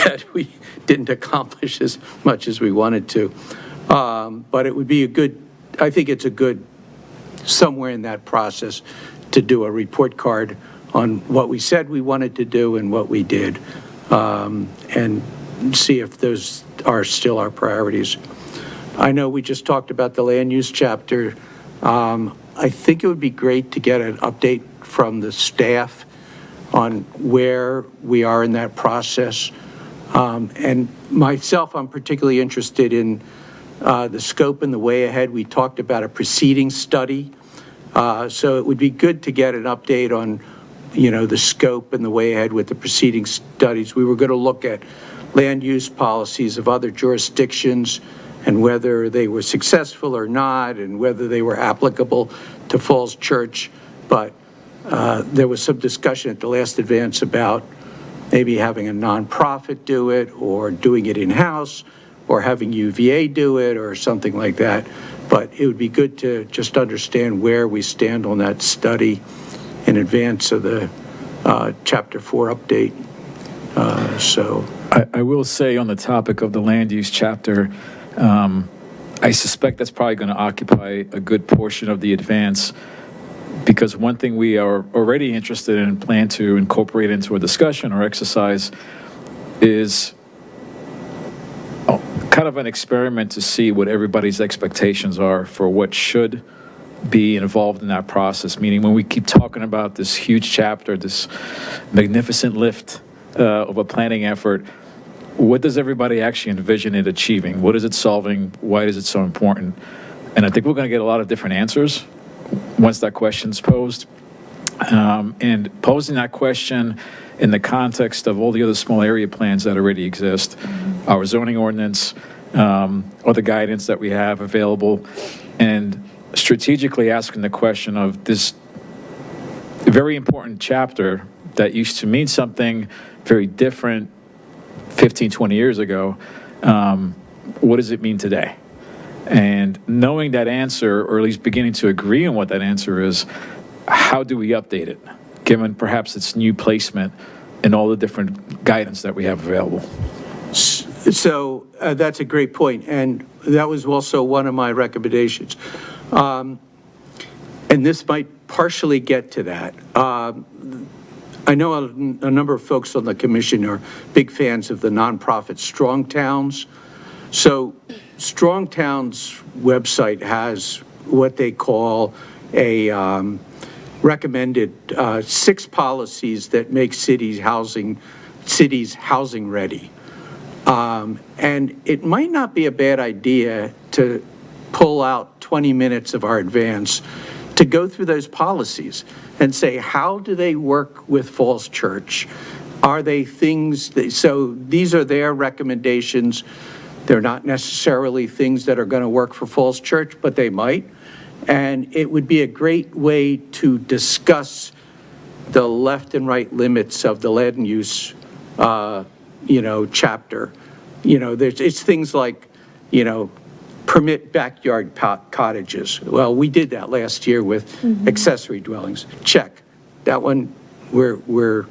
that we didn't accomplish as much as we wanted to. But it would be I think it's a good, somewhere in that process, to do a report card on what we said we wanted to do and what we did, and see if those are still our priorities. I know we just talked about the land use chapter. I think it would be great to get an update from the staff on where we are in that process. And myself, I'm particularly interested in the scope and the way ahead. We talked about a preceding study. So it would be good to get an update on, the scope and the way ahead with the preceding studies. We were going to look at land use policies of other jurisdictions and whether they were successful or not, and whether they were applicable to Falls Church. But there was some discussion at the last advance about maybe having a nonprofit do it, or doing it in-house, or having UVA do it, or something like that. But it would be good to just understand where we stand on that study in advance of the Chapter 4 update. I will say on the topic of the land use chapter, I suspect that's probably going to occupy a good portion of the advance, because one thing we are already interested in and plan to incorporate into a discussion or exercise is kind of an experiment to see what everybody's expectations are for what should be involved in that process. Meaning, when we keep talking about this huge chapter, this magnificent lift of a planning effort, what does everybody actually envision it achieving? What is it solving? Why is it so important? And I think we're going to get a lot of different answers once that question's posed. And posing that question in the context of all the other small area plans that already exist, our zoning ordinance, or the guidance that we have available, and strategically asking the question of this very important chapter that used to mean something very different 15, 20 years ago, what does it mean today? And knowing that answer, or at least beginning to agree on what that answer is, how do we update it, given perhaps its new placement and all the different guidance that we have available? So that's a great point, and that was also one of my recommendations. And this might partially get to that. I know a number of folks on the commission are big fans of the nonprofit Strong Towns. So Strong Towns website has what they call a recommended 6 policies that make cities housing ready. And it might not be a bad idea to pull out 20 minutes of our advance to go through those policies and say, how do they work with Falls Church? Are they things that, so these are their recommendations. They're not necessarily things that are going to work for Falls Church, but they might. And it would be a great way to discuss the left and right limits of the land use, chapter. It's things like, permit backyard cottages. Well, we did that last year with accessory dwellings. Check. That one, we're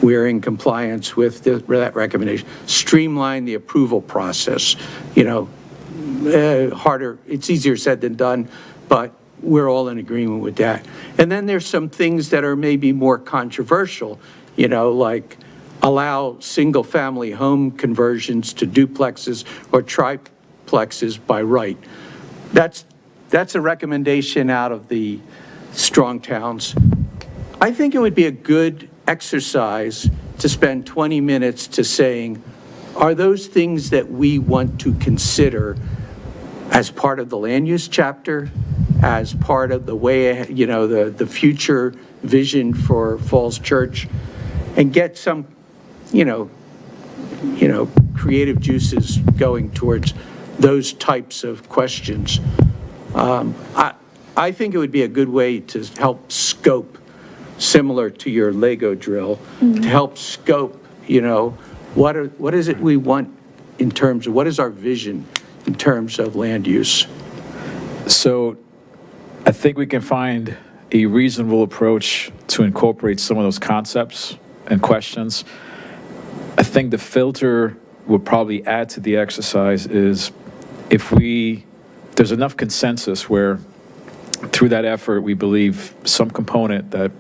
in compliance with that recommendation. Streamline the approval process. Harder, it's easier said than done, but we're all in agreement with that. And then there's some things that are maybe more controversial, like allow single-family home conversions to duplexes or triplexes by right. That's a recommendation out of the Strong Towns. I think it would be a good exercise to spend 20 minutes to saying, are those things that we want to consider as part of the land use chapter, as part of the way, the future vision for Falls Church, and get some, creative juices going towards those types of questions. I think it would be a good way to help scope, similar to your Lego drill, to help scope, what is it we want in terms of, what is our vision in terms of land use? So I think we can find a reasonable approach to incorporate some of those concepts and questions. I think the filter we'll probably add to the exercise is if there's enough consensus where through that effort we believe some component that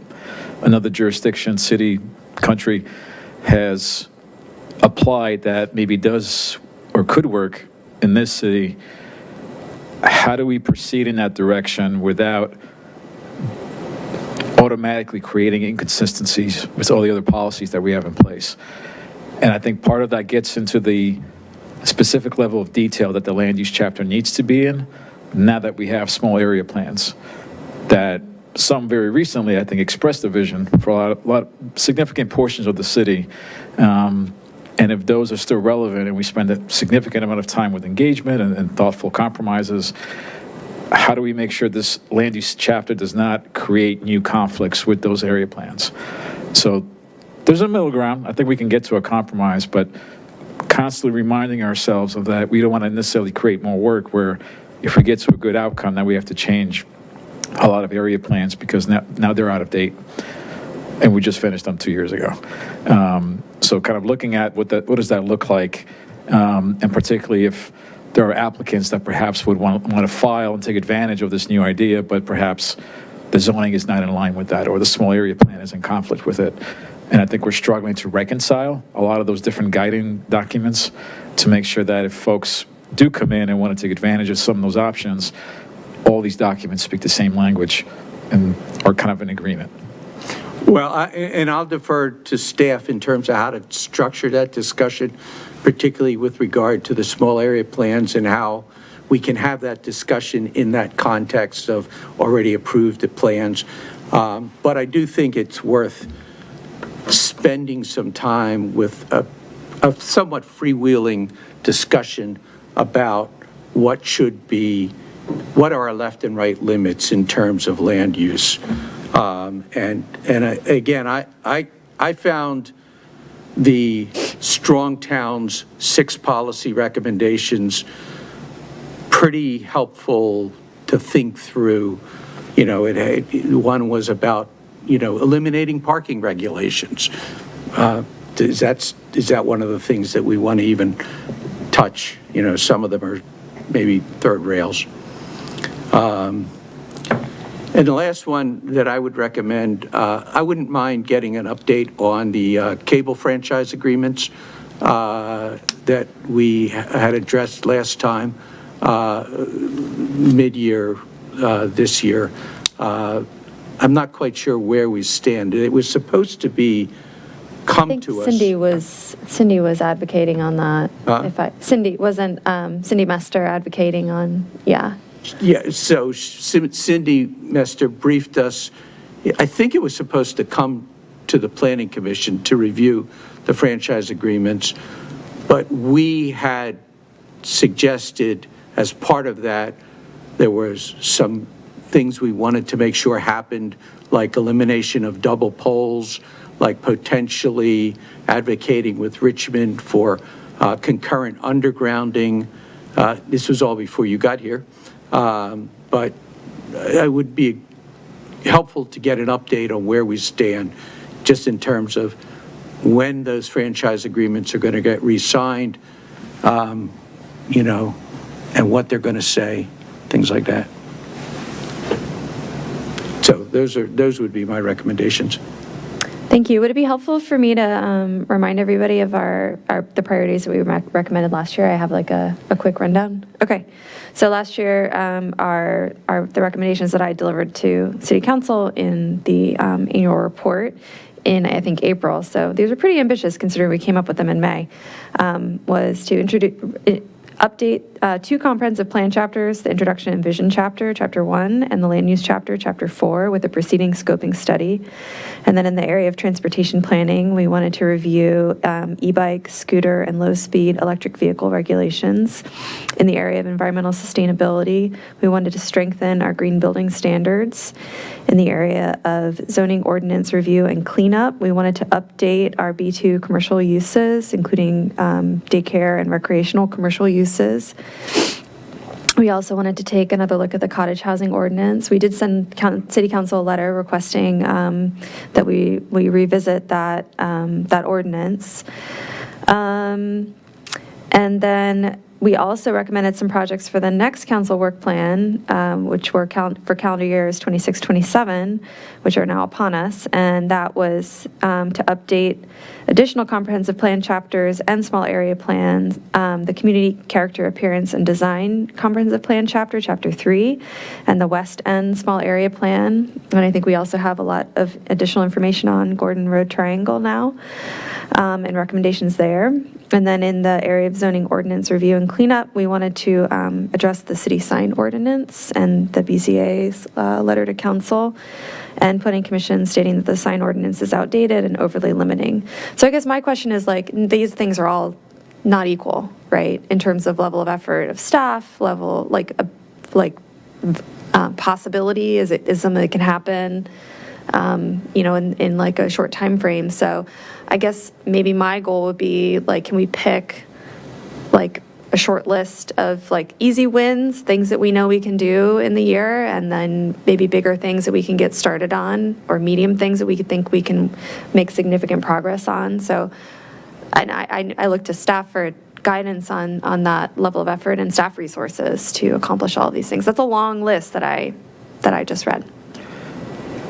another jurisdiction, city, country has applied that maybe does or could work in this city, how do we proceed in that direction without automatically creating inconsistencies with all the other policies that we have in place? And I think part of that gets into the specific level of detail that the land use chapter needs to be in now that we have small area plans that some very recently, I think, expressed a vision for a lot significant portions of the city. And if those are still relevant and we spend a significant amount of time with engagement and thoughtful compromises, how do we make sure this land use chapter does not create new conflicts with those area plans? So there's a middle ground. I think we can get to a compromise, but constantly reminding ourselves of that. We don't want to necessarily create more work where if we get to a good outcome, then we have to change a lot of area plans because now they're out of date. And we just finished them 2 years ago. So kind of looking at what does that look like, and particularly if there are applicants that perhaps would want to file and take advantage of this new idea, but perhaps the zoning is not in line with that or the small area plan is in conflict with it. And I think we're struggling to reconcile a lot of those different guiding documents to make sure that if folks do come in and want to take advantage of some of those options, all these documents speak the same language and are kind of in agreement. Well, I'll defer to staff in terms of how to structure that discussion, particularly with regard to the small area plans and how we can have that discussion in that context of already approved plans. But I do think it's worth spending some time with a somewhat freewheeling discussion about what are our left and right limits in terms of land use. Again, I found the Strong Towns 6 policy recommendations pretty helpful to think through. One was about, eliminating parking regulations. Is that one of the things that we want to even touch? Some of them are maybe third rails. And the last one that I would recommend, I wouldn't mind getting an update on the cable franchise agreements that we had addressed last time, mid-year this year. I'm not quite sure where we stand. It was supposed to be I come think to us. Cindy was advocating on that. Cindy Mester advocating on, yeah. Yeah, so Cindy Mester briefed us. I think it was supposed to come to the Planning Commission to review the franchise agreements, but we had suggested as part of that, there was some things we wanted to make sure happened, like elimination of double polls, like potentially advocating with Richmond for concurrent undergrounding. This was all before you got here. But it would be helpful to get an update on where we stand, just in terms of when those franchise agreements are going to get re-signed, and what they're going to say, things like that. So those would be my recommendations. Thank you. Would it be helpful for me to remind everybody of the priorities that we recommended last year? I have like a quick rundown. Okay. So last year, the recommendations that I delivered to City Council in the annual report in, I think, April, so these are pretty ambitious considering we came up with them in May, was to update 2 comprehensive plan chapters, the introduction and vision chapter, chapter 1, and the land use chapter, chapter 4, with a preceding scoping study. And then in the area of transportation planning, we wanted to review e-bike, scooter, and low-speed electric vehicle regulations. In the area of environmental sustainability, we wanted to strengthen our green building standards. In the area of zoning ordinance review and cleanup, we wanted to update our B2 commercial uses, including daycare and recreational commercial uses. We also wanted to take another look at the cottage housing ordinance. We did send City Council a letter requesting that we revisit that ordinance. And then we also recommended some projects for the next council work plan, which were for calendar years 26-27, which are now upon us. And that was to update additional comprehensive plan chapters and small area plans, the community character appearance and design comprehensive plan chapter, chapter 3, and the West End small area plan. And I think we also have a lot of additional information on Gordon Road Triangle now, and recommendations there. And then in the area of zoning ordinance review and cleanup, we wanted to address the city sign ordinance and the BZA's letter to council, and planning commission stating that the sign ordinance is outdated and overly limiting. So I guess my question is, like, these things are all not equal, right? In terms of level of effort of staff, level, possibility, is something that can happen, in like a short time frame. So I guess maybe my goal would be, like, can we pick like a short list of like easy wins, things that we know we can do in the year, and then maybe bigger things that we can get started on, or medium things that we could think we can make significant progress on. So, and I look to staff for guidance on that level of effort and staff resources to accomplish all of these things. That's a long list that I just read.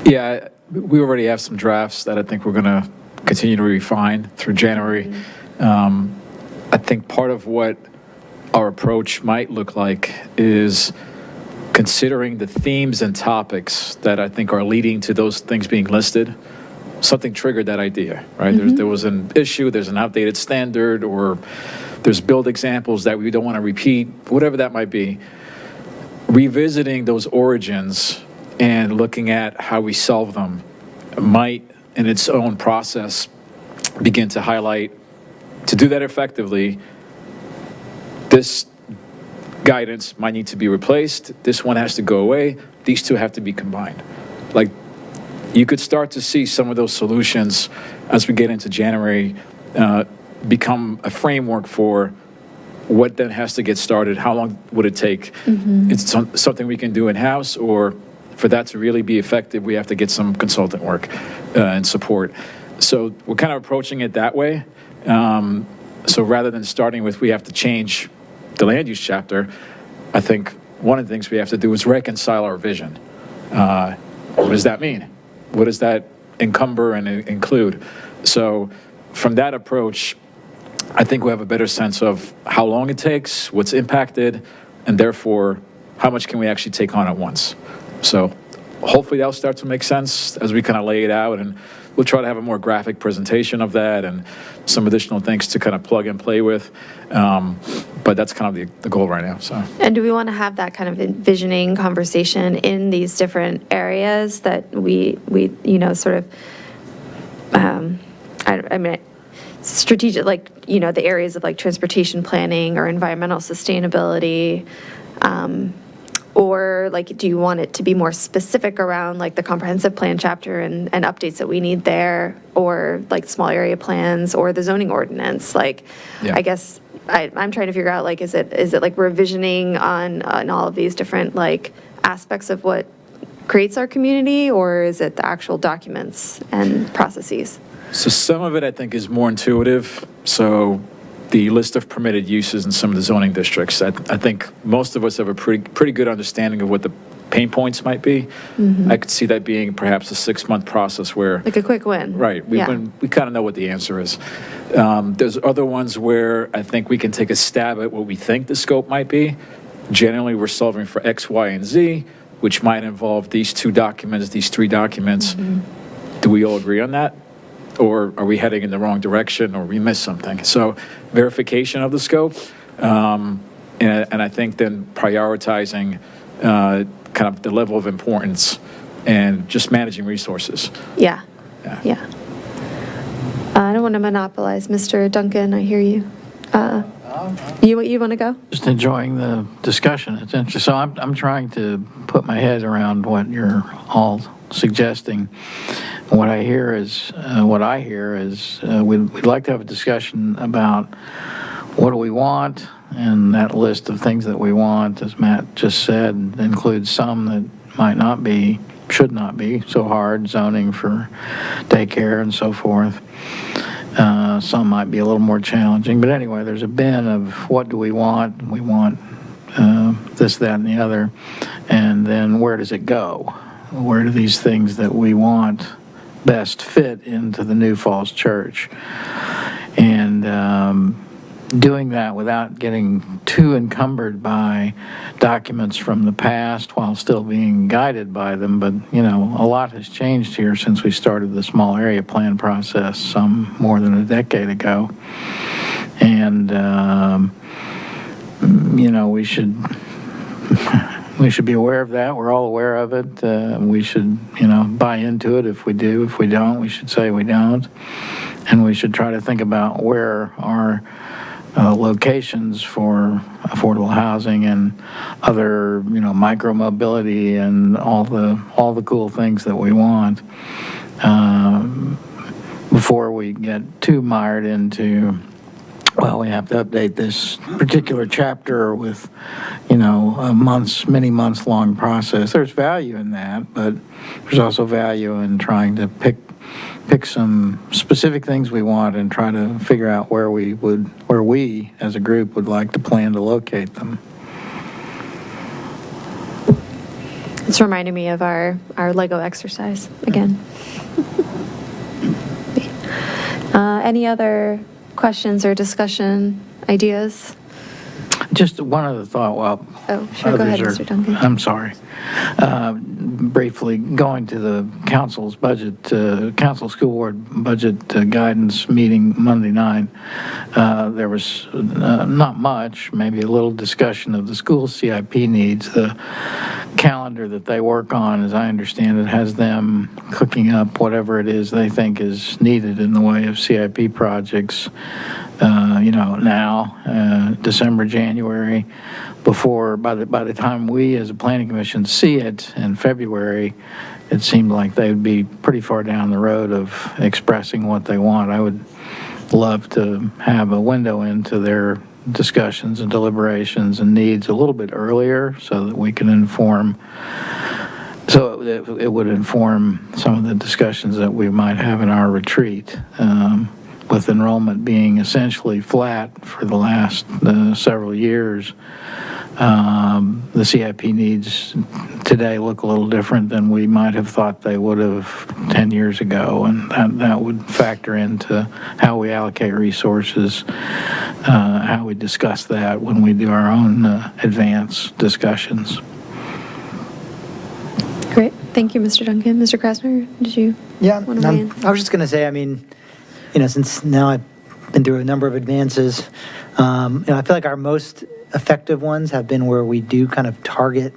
Yeah, we already have some drafts that I think we're going to continue to refine through January. I think part of what our approach might look like is considering the themes and topics that I think are leading to those things being listed. Something triggered that idea, right? There was an issue, there's an outdated standard, or there's build examples that we don't want to repeat, whatever that might be. Revisiting those origins and looking at how we solve them might, in its own process, begin to highlight, to do that effectively, this guidance might need to be replaced, this one has to go away, these two have to be combined. Like, you could start to see some of those solutions as we get into January become a framework for what then has to get started, how long would it take? It's something we can do in-house, or for that to really be effective, we have to get some consultant work and support. So we're kind of approaching it that way. So rather than starting with we have to change the land use chapter, I think one of the things we have to do is reconcile our vision. What does that mean? What does that encumber and include? So from that approach, I think we have a better sense of how long it takes, what's impacted, and therefore, how much can we actually take on at once? So hopefully that'll start to make sense as we kind of lay it out, and we'll try to have a more graphic presentation of that and some additional things to kind of plug and play with. But that's kind of the goal right now, so. And do we want to have that kind of envisioning conversation in these different areas that we sort of, I mean, strategic, like, the areas of like transportation planning or environmental sustainability, or like, do you want it to be more specific around like the comprehensive plan chapter and updates that we need there, or like small area plans or the zoning ordinance? Like, Yeah. I guess I'm trying to figure out, like, is it like revisioning on all of these different like aspects of what creates our community, or is it the actual documents and processes? So some of it, I think, is more intuitive. So the list of permitted uses in some of the zoning districts, I think most of us have a pretty good understanding of what the pain points might be. I could see that being perhaps a 6-month process where, Like a quick win. right, we kind of know what the answer is. There's other ones where I think we can take a stab at what we think the scope might be. Generally, we're solving for X, Y, and Z, which might involve these 2 documents, these 3 documents. Do we all agree on that? Or are we heading in the wrong direction, or we missed something? So verification of the scope, and I think then prioritizing kind of the level of importance and just managing resources. Yeah. Yeah. I don't want to monopolize, Mr. Duncan, I hear you. You want to go? Just enjoying the discussion. It's interesting. So I'm trying to put my head around what you're all suggesting. What I hear is we'd like to have a discussion about what do we want, and that list of things that we want, as Matt just said, includes some that might not be, should not be so hard, zoning for daycare and so forth. Some might be a little more challenging, but anyway, there's a bin of what do we want. We want this, that, and the other, and then where does it go? Where do these things that we want best fit into the New Falls Church? And doing that without getting too encumbered by documents from the past while still being guided by them. But, a lot has changed here since we started the small area plan process some more than a decade ago. And, we should... We should be aware of that. We're all aware of it. We should, buy into it if we do. If we don't, we should say we don't. And we should try to think about where our locations for affordable housing and other, micro-mobility and all the cool things that we want before we get too mired into, well, we have to update this particular chapter with, many months long process. There's value in that, but there's also value in trying to pick some specific things we want and try to figure out where we as a group would like to plan to locate them. It's reminding me of our Lego exercise again. Any other questions or discussion ideas? Just one other thought while Oh, sure. Go ahead, others Mr. Duncan. I'm sorry. Briefly, going to the council's budget, council school board budget guidance meeting Monday night, there was not much, maybe a little discussion of the school CIP needs. The calendar that they work on, as I understand it, has them cooking up whatever it is they think is needed in the way of CIP projects, now, December, January, before, by the time we as a planning commission see it in February, it seemed like they would be pretty far down the road of expressing what they want. I would love to have a window into their discussions and deliberations and needs a little bit earlier so that we can inform, so it would inform some of the discussions that we might have in our retreat. With enrollment being essentially flat for the last several years, The CIP needs today look a little different than we might have thought they would have 10 years ago, and that would factor into how we allocate resources, how we discuss that when we do our own advanced discussions. Great. Thank you, Mr. Duncan. Mr. Krasner, did you Yeah, want to weigh in? I was just going to say, I mean, since now I've been through a number of advances, I feel like our most effective ones have been where we do kind of target,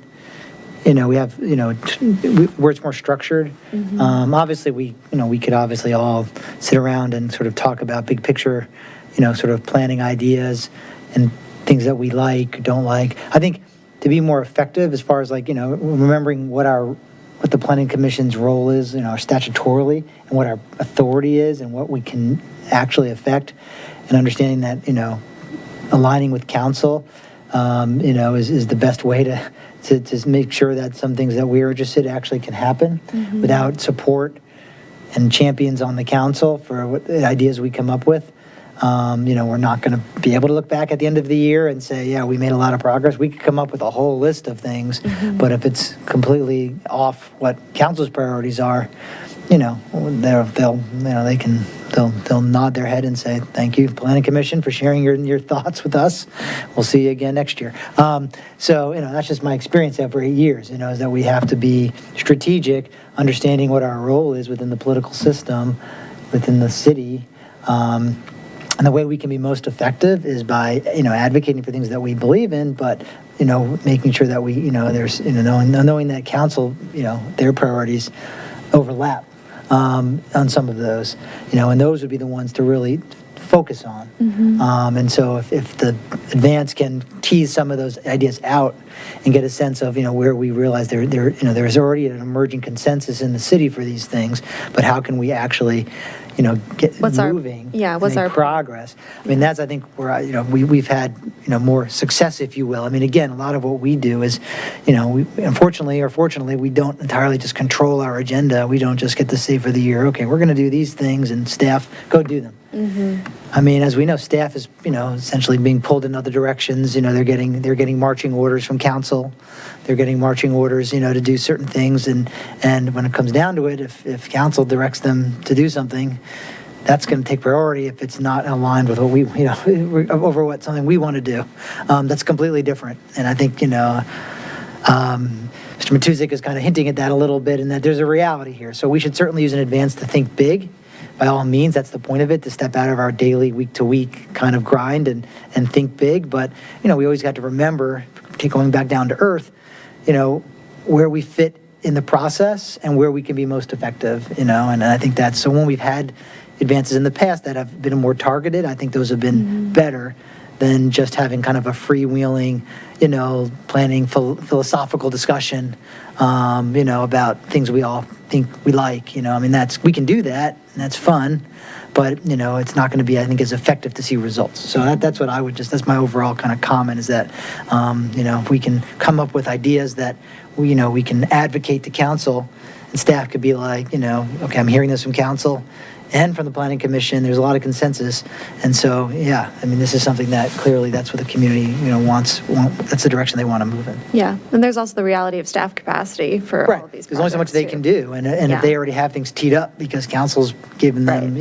we have, where it's more structured. Obviously, we could obviously all sit around and sort of talk about big picture, sort of planning ideas and things that we like, don't like. I think to be more effective as far as remembering what the Planning Commission's role is, statutorily, and what our authority is, and what we can actually affect, and understanding that, aligning with council, is the best way to make sure that some things that we're interested in actually can happen without support and champions on the council for what ideas we come up with. We're not going to be able to look back at the end of the year and say, yeah, we made a lot of progress. We could come up with a whole list of things, but if it's completely off what council's priorities are, they'll nod their head and say, thank you, Planning Commission, for sharing your thoughts with us. We'll see you again next year. So that's just my experience after 8 years, is that we have to be strategic, understanding what our role is within the political system, within the city. And the way we can be most effective is by, advocating for things that we believe in, but, making sure that we, there's, knowing that council, their priorities overlap on some of those, and those would be the ones to really focus on. And so if the advance can tease some of those ideas out and get a sense of, where we realize there's already an emerging consensus in the city for these things, but how can we actually, get moving, what's make our progress? I mean, that's, I think, where, we've had, more success, if you will. I mean, again, a lot of what we do is, unfortunately or fortunately, we don't entirely just control our agenda. We don't just get to say for the year, okay, we're going to do these things, and staff, go do them. I mean, as we know, staff is, essentially being pulled in other directions. They're getting marching orders from council. They're getting marching orders, to do certain things. And when it comes down to it, if council directs them to do something, that's going to take priority if it's not aligned with what we, over what something we want to do. That's completely different. And I think, Mr. Matusik is kind of hinting at that a little bit, and that there's a reality here. So we should certainly use an advance to think big. By all means, that's the point of it, to step out of our daily, week-to-week kind of grind and think big. But, we always got to remember, going back down to earth, where we fit in the process and where we can be most effective, and I think that's, so when we've had advances in the past that have been more targeted, I think those have been better than just having kind of a freewheeling, planning philosophical discussion, about things we all think we like, I mean, we can do that, and that's fun, but, it's not going to be, I think, as effective to see results. So that's what I would that's my overall kind of comment, is that, if we can come up with ideas that, we can advocate to council, and staff could be like, okay, I'm hearing this from council and from the Planning Commission, there's a lot of consensus. And so, yeah, I mean, this is something that clearly that's what the community, wants, that's the direction they want to move in. Yeah, and there's also the reality of staff capacity for all of these There's only so much they can do. And if they already have things teed up because council's given them,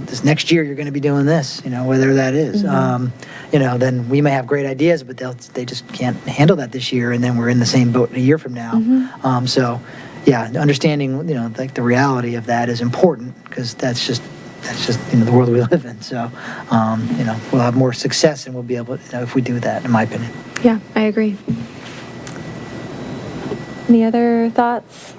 this next year you're going to be doing this, whether that is, then we may have great ideas, but they just can't handle that this year. And then we're in the same boat a year from now. So, yeah, understanding, like the reality of that is important, because that's just the world we live in. So, we'll have more success, and we'll be able to, if we do that, in my opinion. Yeah, I agree. Any other thoughts?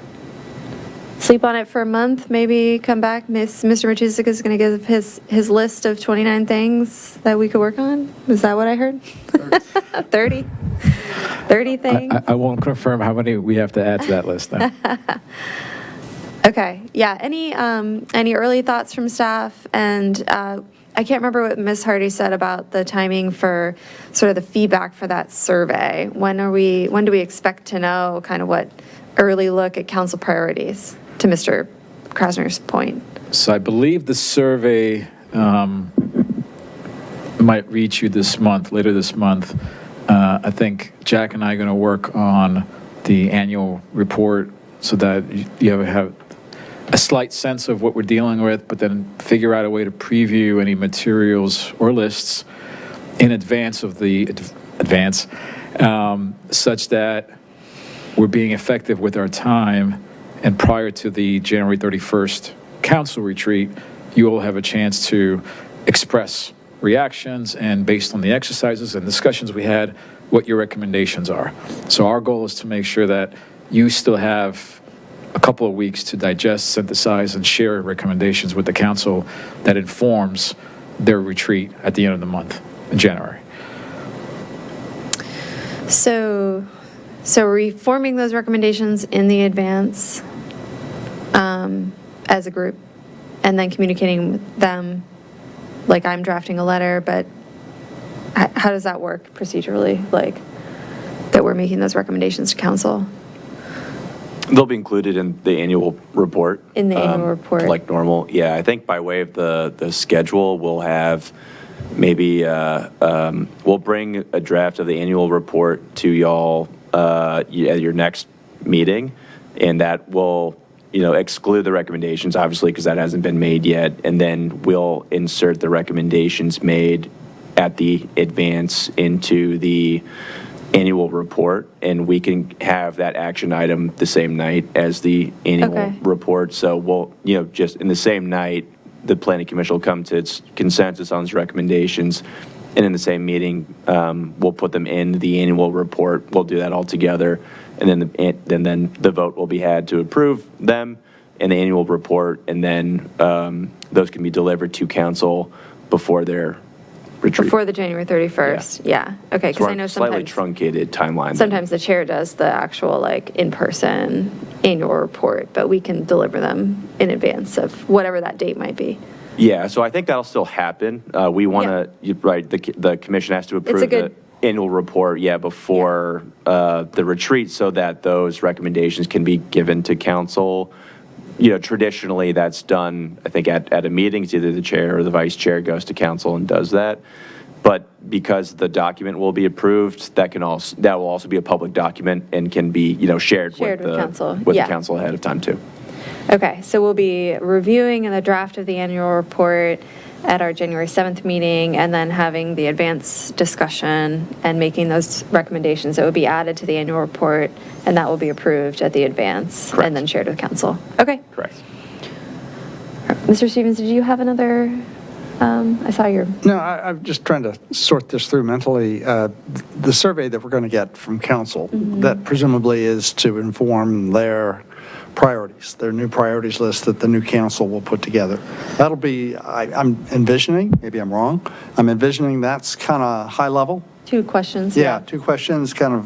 Sleep on it for a month, maybe come back. Mr. Matusik is going to give his list of 29 things that we could work on. Is that what I heard? 30? 30 things? I won't confirm how many we have to add to that list then. Okay, yeah. Any early thoughts from staff? And I can't remember what Ms. Hardy said about the timing for sort of the feedback for that survey. When do we expect to know kind of what early look at council priorities, to Mr. Krasner's point? So I believe the survey might reach you this month, later this month. I think Jack and I are going to work on the annual report so that you have a slight sense of what we're dealing with, but then figure out a way to preview any materials or lists in advance of the such that we're being effective with our time, and prior to the January 31st council retreat, you will have a chance to express reactions and, based on the exercises and discussions we had, what your recommendations are. So our goal is to make sure that you still have a couple of weeks to digest, synthesize, and share recommendations with the council that informs their retreat at the end of the month in January. So reforming those recommendations in the advance as a group, and then communicating with them, like I'm drafting a letter, but how does that work procedurally, like that we're making those recommendations to council? They'll be included in the annual report. In the annual report. Like normal. Yeah, I think by way of the schedule, we'll have maybe, we'll bring a draft of the annual report to y'all at your next meeting, and that will, exclude the recommendations, obviously, because that hasn't been made yet, and then we'll insert the recommendations made at the advance into the annual report, and we can have that action item the same night as the annual report. So we'll, just in the same night, the planning commission will come to its consensus on its recommendations, and in the same meeting, we'll put them in the annual report. We'll do that all together, and then the vote will be had to approve them in the annual report, and then those can be delivered to council before their retreat. Before the January 31st, yeah. Okay, because I know Slightly sometimes, truncated timeline. sometimes the chair does the actual in-person annual report, but we can deliver them in advance of whatever that date might be. Yeah, so I think that'll still happen. We want to, right, the commission has to approve the good- annual report, before the retreat, so that those recommendations can be given to council. Traditionally, that's done, I think, at a meeting. It's either the chair or the vice chair goes to council and does that. But because the document will be approved, that will also be a public document and can be, shared with council. the council ahead of time too. Okay, so we'll be reviewing the draft of the annual report at our January 7th meeting, and then having the advance discussion and making those recommendations that would be added to the annual report, and that will be approved at the advance Correct. and then shared with council. Okay. Correct. Mr. Stevens, did you have another, I saw your, No, I'm just trying to sort this through mentally. The survey that we're going to get from council, that presumably is to inform their priorities, their new priorities list that the new council will put together. That'll be, I'm envisioning, maybe I'm wrong, I'm envisioning that's kind of high level. 2 questions? Yeah, 2 questions, kind of,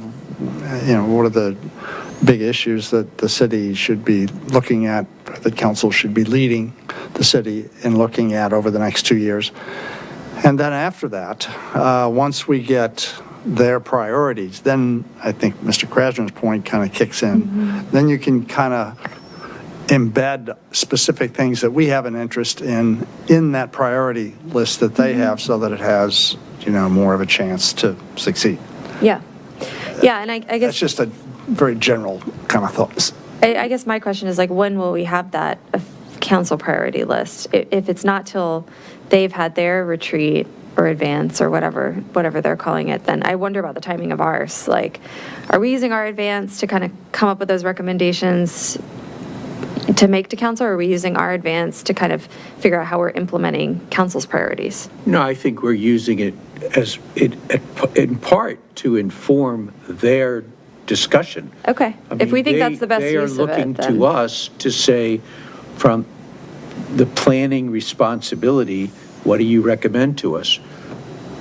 what are the big issues that the city should be looking at, the council should be leading the city in looking at over the next 2 years. And then after that, once we get their priorities, then I think Mr. Krasner's point kind of kicks in. Then you can kind of embed specific things that we have an interest in that priority list that they have, so that it has, more of a chance to succeed. Yeah. Yeah, and I That's guess, just a very general kind of thought. I guess my question is when will we have that council priority list? If it's not till they've had their retreat or advance or whatever they're calling it, then I wonder about the timing of ours. Are we using our advance to kind of come up with those recommendations to make to council, or are we using our advance to kind of figure out how we're implementing council's priorities? No, I think we're using it as, in part, to inform their discussion. Okay, I if we mean, think that's the best They are use of it, looking then. to us to say, from the planning responsibility, what do you recommend to us?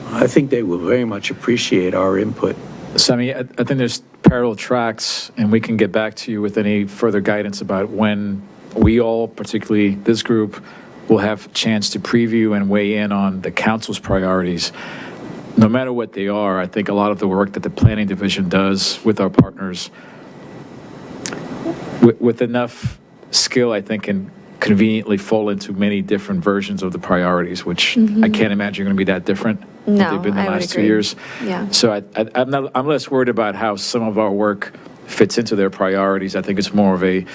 I think they will very much appreciate our input. Sammy, I think there's parallel tracks, and we can get back to you with any further guidance about when we all, particularly this group, will have a chance to preview and weigh in on the council's priorities. No matter what they are, I think a lot of the work that the planning division does with our partners, with enough skill, I think, can conveniently fall into many different versions of the priorities, which I can't imagine are going to be that different. No, they've been the I would last 2 agree. years. Yeah. So I'm less worried about how some of our work fits into their priorities. I think it's more of a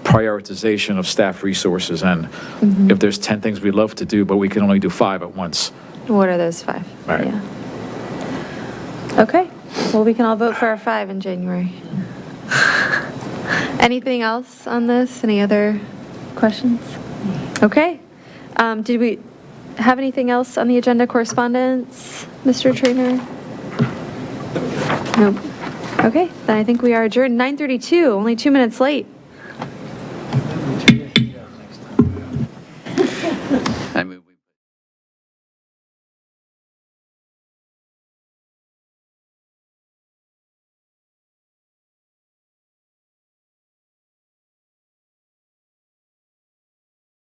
prioritization of staff resources, and if there's 10 things we'd love to do, but we can only do 5 at once. What are those 5? Right. Yeah. Okay, well, we can all vote for our 5 in January. Anything else on this? Any other questions? Okay. Did we have anything else on the agenda, correspondence, Mr. Trainer? Nope. Okay, then I think we are adjourned, 9:32, only 2 minutes late.